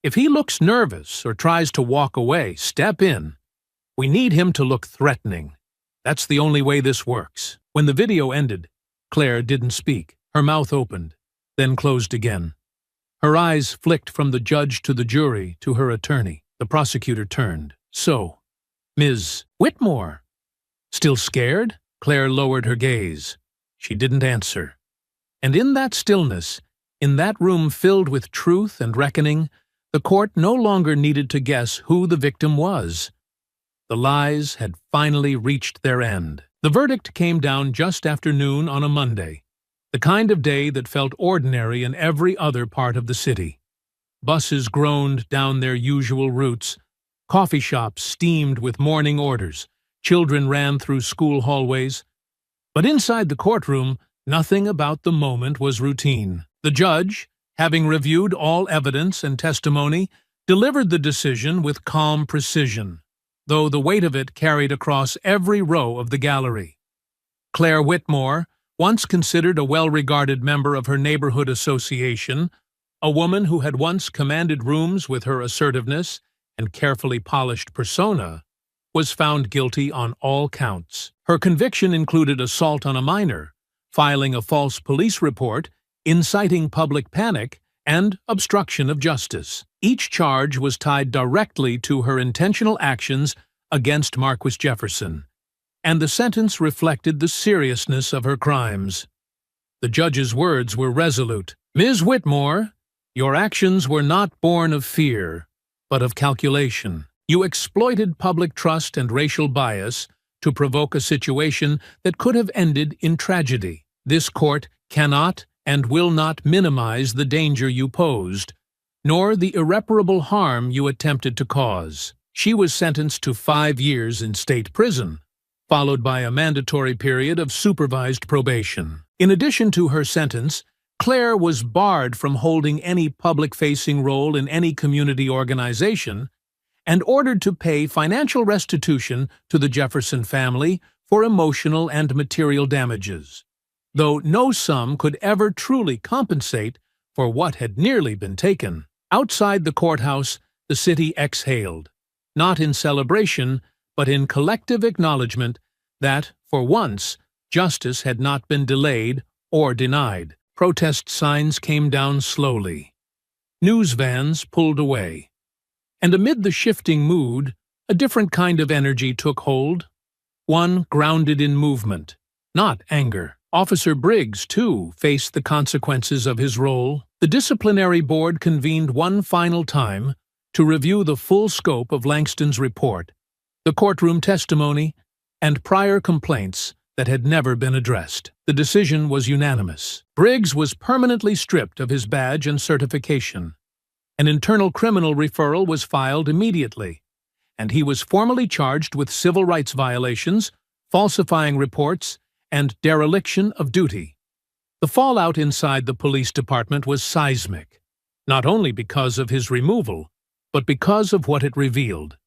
If he looks nervous or tries to walk away, step in. We need him to look threatening. That's the only way this works. When the video ended, Claire didn't speak. Her mouth opened, then closed again. Her eyes flicked from the judge to the jury to her attorney. The prosecutor turned. So, Ms. Whitmore, still scared? Claire lowered her gaze. She didn't answer. And in that stillness, in that room filled with truth and reckoning, the court no longer needed to guess who the victim was. The lies had finally reached their end. The verdict came down just after noon on a Monday, the kind of day that felt ordinary in every other part of the city. Buses groaned down their usual routes, coffee shops steamed with morning orders, children ran through school hallways. But inside the courtroom, nothing about the moment was routine. The judge, having reviewed all evidence and testimony, delivered the decision with calm precision, though the weight of it carried across every row of the gallery. Claire Whitmore, once considered a well-regarded member of her neighborhood association, a woman who had once commanded rooms with her assertiveness and carefully polished persona, was found guilty on all counts. Her conviction included assault on a minor, filing a false police report, inciting public panic, and obstruction of justice. Each charge was tied directly to her intentional actions against Marquis Jefferson, and the sentence reflected the seriousness of her crimes. The judge's words were resolute. Ms. Whitmore, Your actions were not born of fear, but of calculation. You exploited public trust and racial bias to provoke a situation that could have ended in tragedy. This court cannot and will not minimize the danger you posed, nor the irreparable harm you attempted to cause. She was sentenced to 5 years in state prison, followed by a mandatory period of supervised probation. In addition to her sentence, Claire was barred from holding any public-facing role in any community organization and ordered to pay financial restitution to the Jefferson family for emotional and material damages, though no sum could ever truly compensate for what had nearly been taken. Outside the courthouse, the city exhaled, not in celebration, but in collective acknowledgement that, for once, justice had not been delayed or denied. Protest signs came down slowly. News vans pulled away. And amid the shifting mood, a different kind of energy took hold, one grounded in movement, not anger. Officer Briggs, too, faced the consequences of his role. The disciplinary board convened one final time to review the full scope of Langston's report, the courtroom testimony, and prior complaints that had never been addressed. The decision was unanimous. Briggs was permanently stripped of his badge and certification. An internal criminal referral was filed immediately, and he was formally charged with civil rights violations, falsifying reports, and dereliction of duty. The fallout inside the police department was seismic, not only because of his removal, but because of what it revealed.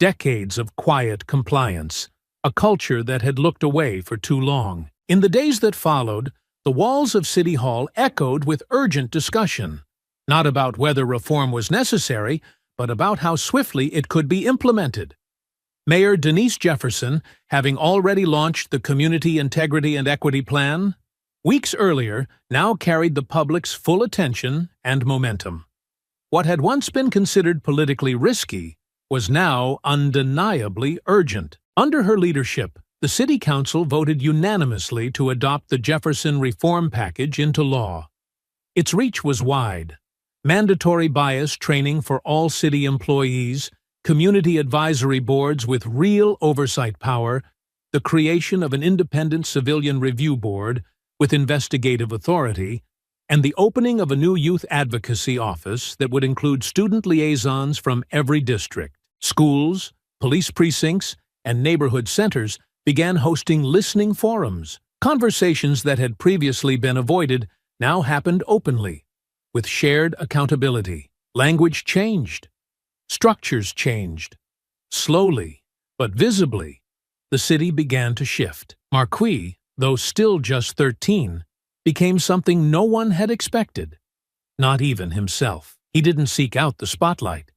Decades of quiet compliance, a culture that had looked away for too long. In the days that followed, the walls of City Hall echoed with urgent discussion, not about whether reform was necessary, but about how swiftly it could be implemented. Mayor Denise Jefferson, having already launched the Community Integrity and Equity Plan, weeks earlier, now carried the public's full attention and momentum. What had once been considered politically risky was now undeniably urgent. Under her leadership, the City Council voted unanimously to adopt the Jefferson Reform Package into law. Its reach was wide. Mandatory bias training for all city employees, community advisory boards with real oversight power, the creation of an independent civilian review board with investigative authority, and the opening of a new youth advocacy office that would include student liaisons from every district. Schools, police precincts, and neighborhood centers began hosting listening forums. Conversations that had previously been avoided now happened openly, with shared accountability. Language changed. Structures changed. Slowly, but visibly, the city began to shift. Marquis, though still just 13, became something no one had expected, not even himself. He didn't seek out the spotlight.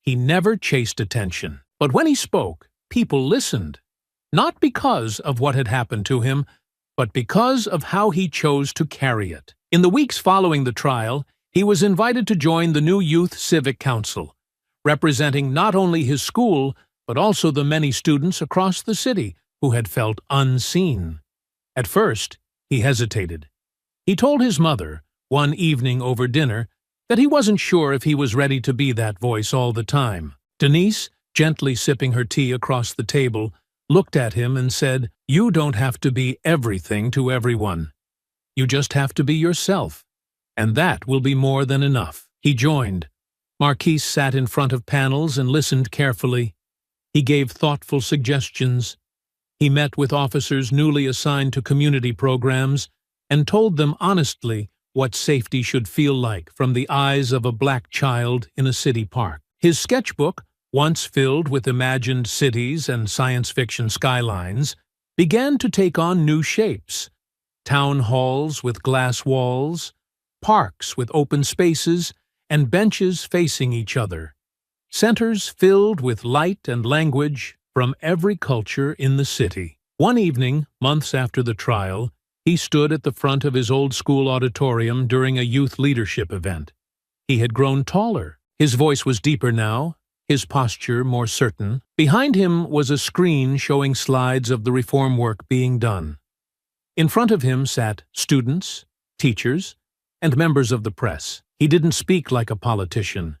He never chased attention. But when he spoke, people listened, not because of what had happened to him, but because of how he chose to carry it. In the weeks following the trial, he was invited to join the new Youth Civic Council, representing not only his school, but also the many students across the city who had felt unseen. At first, he hesitated. He told his mother, one evening over dinner, that he wasn't sure if he was ready to be that voice all the time. Denise, gently sipping her tea across the table, looked at him and said, "You don't have to be everything to everyone. You just have to be yourself, and that will be more than enough." He joined. Marquise sat in front of panels and listened carefully. He gave thoughtful suggestions. He met with officers newly assigned to community programs and told them honestly what safety should feel like from the eyes of a black child in a city park. His sketchbook, once filled with imagined cities and science fiction skylines, began to take on new shapes. Town halls with glass walls, parks with open spaces, and benches facing each other. Centers filled with light and language from every culture in the city. One evening, months after the trial, he stood at the front of his old school auditorium during a youth leadership event. He had grown taller. His voice was deeper now, his posture more certain. Behind him was a screen showing slides of the reform work being done. In front of him sat students, teachers, and members of the press. He didn't speak like a politician.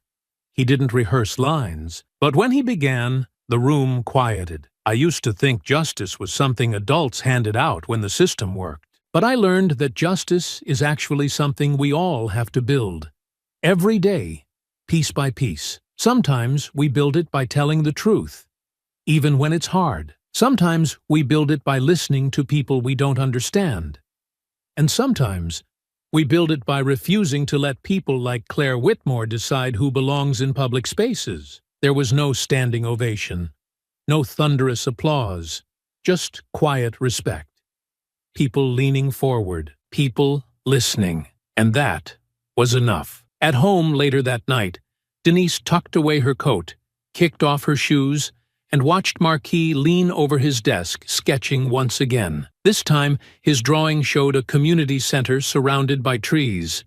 He didn't rehearse lines. But when he began, the room quieted. I used to think justice was something adults handed out when the system worked. But I learned that justice is actually something we all have to build. Every day, piece by piece. Sometimes we build it by telling the truth, even when it's hard. Sometimes we build it by listening to people we don't understand. And sometimes we build it by refusing to let people like Claire Whitmore decide who belongs in public spaces. There was no standing ovation, no thunderous applause, just quiet respect. People leaning forward, people listening, and that was enough. At home later that night, Denise tucked away her coat, kicked off her shoes, and watched Marquis lean over his desk, sketching once again. This time, his drawing showed a community center surrounded by trees.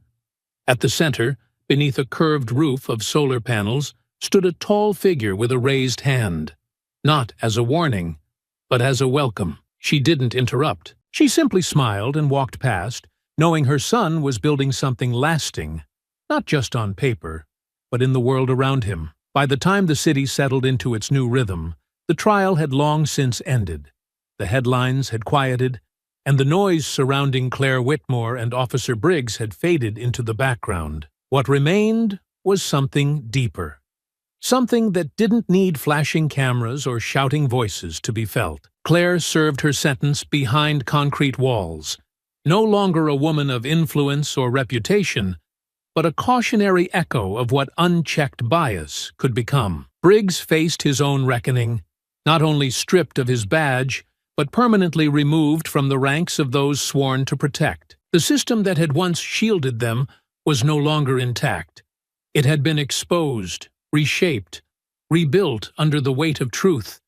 At the center, beneath a curved roof of solar panels, stood a tall figure with a raised hand. Not as a warning, but as a welcome. She didn't interrupt. She simply smiled and walked past, knowing her son was building something lasting, not just on paper, but in the world around him. By the time the city settled into its new rhythm, the trial had long since ended. The headlines had quieted, and the noise surrounding Claire Whitmore and Officer Briggs had faded into the background. What remained was something deeper. Something that didn't need flashing cameras or shouting voices to be felt. Claire served her sentence behind concrete walls, no longer a woman of influence or reputation, but a cautionary echo of what unchecked bias could become. Briggs faced his own reckoning, not only stripped of his badge, but permanently removed from the ranks of those sworn to protect. The system that had once shielded them was no longer intact. It had been exposed, reshaped, rebuilt under the weight of truth,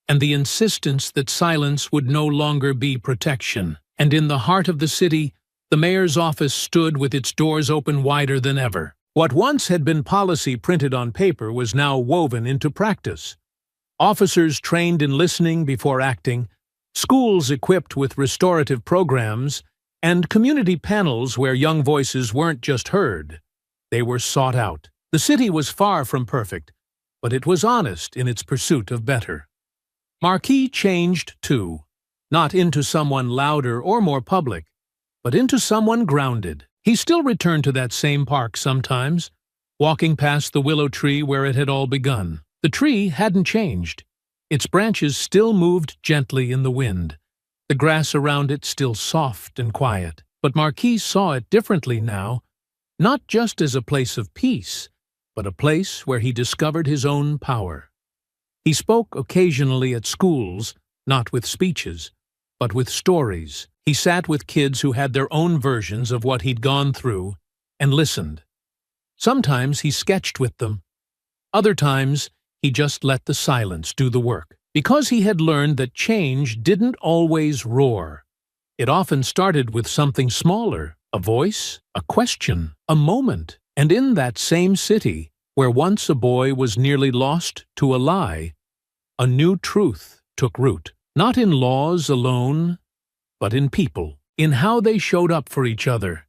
and the insistence that silence would no longer be protection. And in the heart of the city, the mayor's office stood with its doors open wider than ever. What once had been policy printed on paper was now woven into practice. Officers trained in listening before acting, schools equipped with restorative programs, and community panels where young voices weren't just heard, they were sought out. The city was far from perfect, but it was honest in its pursuit of better. Marquis changed too, not into someone louder or more public, but into someone grounded. He still returned to that same park sometimes, walking past the willow tree where it had all begun. The tree hadn't changed. Its branches still moved gently in the wind, the grass around it still soft and quiet. But Marquis saw it differently now, not just as a place of peace, but a place where he discovered his own power. He spoke occasionally at schools, not with speeches, but with stories. He sat with kids who had their own versions of what he'd gone through and listened. Sometimes he sketched with them. Other times, he just let the silence do the work. Because he had learned that change didn't always roar. It often started with something smaller, a voice, a question, a moment. And in that same city, where once a boy was nearly lost to a lie, a new truth took root. Not in laws alone, but in people, in how they showed up for each other,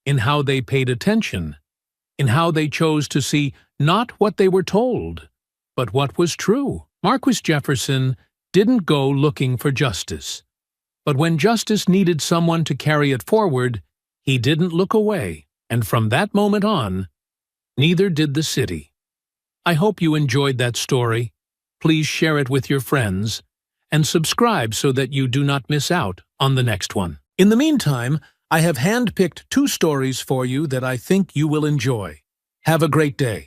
in how they paid attention, in how they chose to see not what they were told, but what was true. Marquis Jefferson didn't go looking for justice, but when justice needed someone to carry it forward, he didn't look away, and from that moment on, neither did the city. I hope you enjoyed that story. Please share it with your friends, and subscribe so that you do not miss out on the next one. In the meantime, I have handpicked 2 stories for you that I think you will enjoy. Have a great day.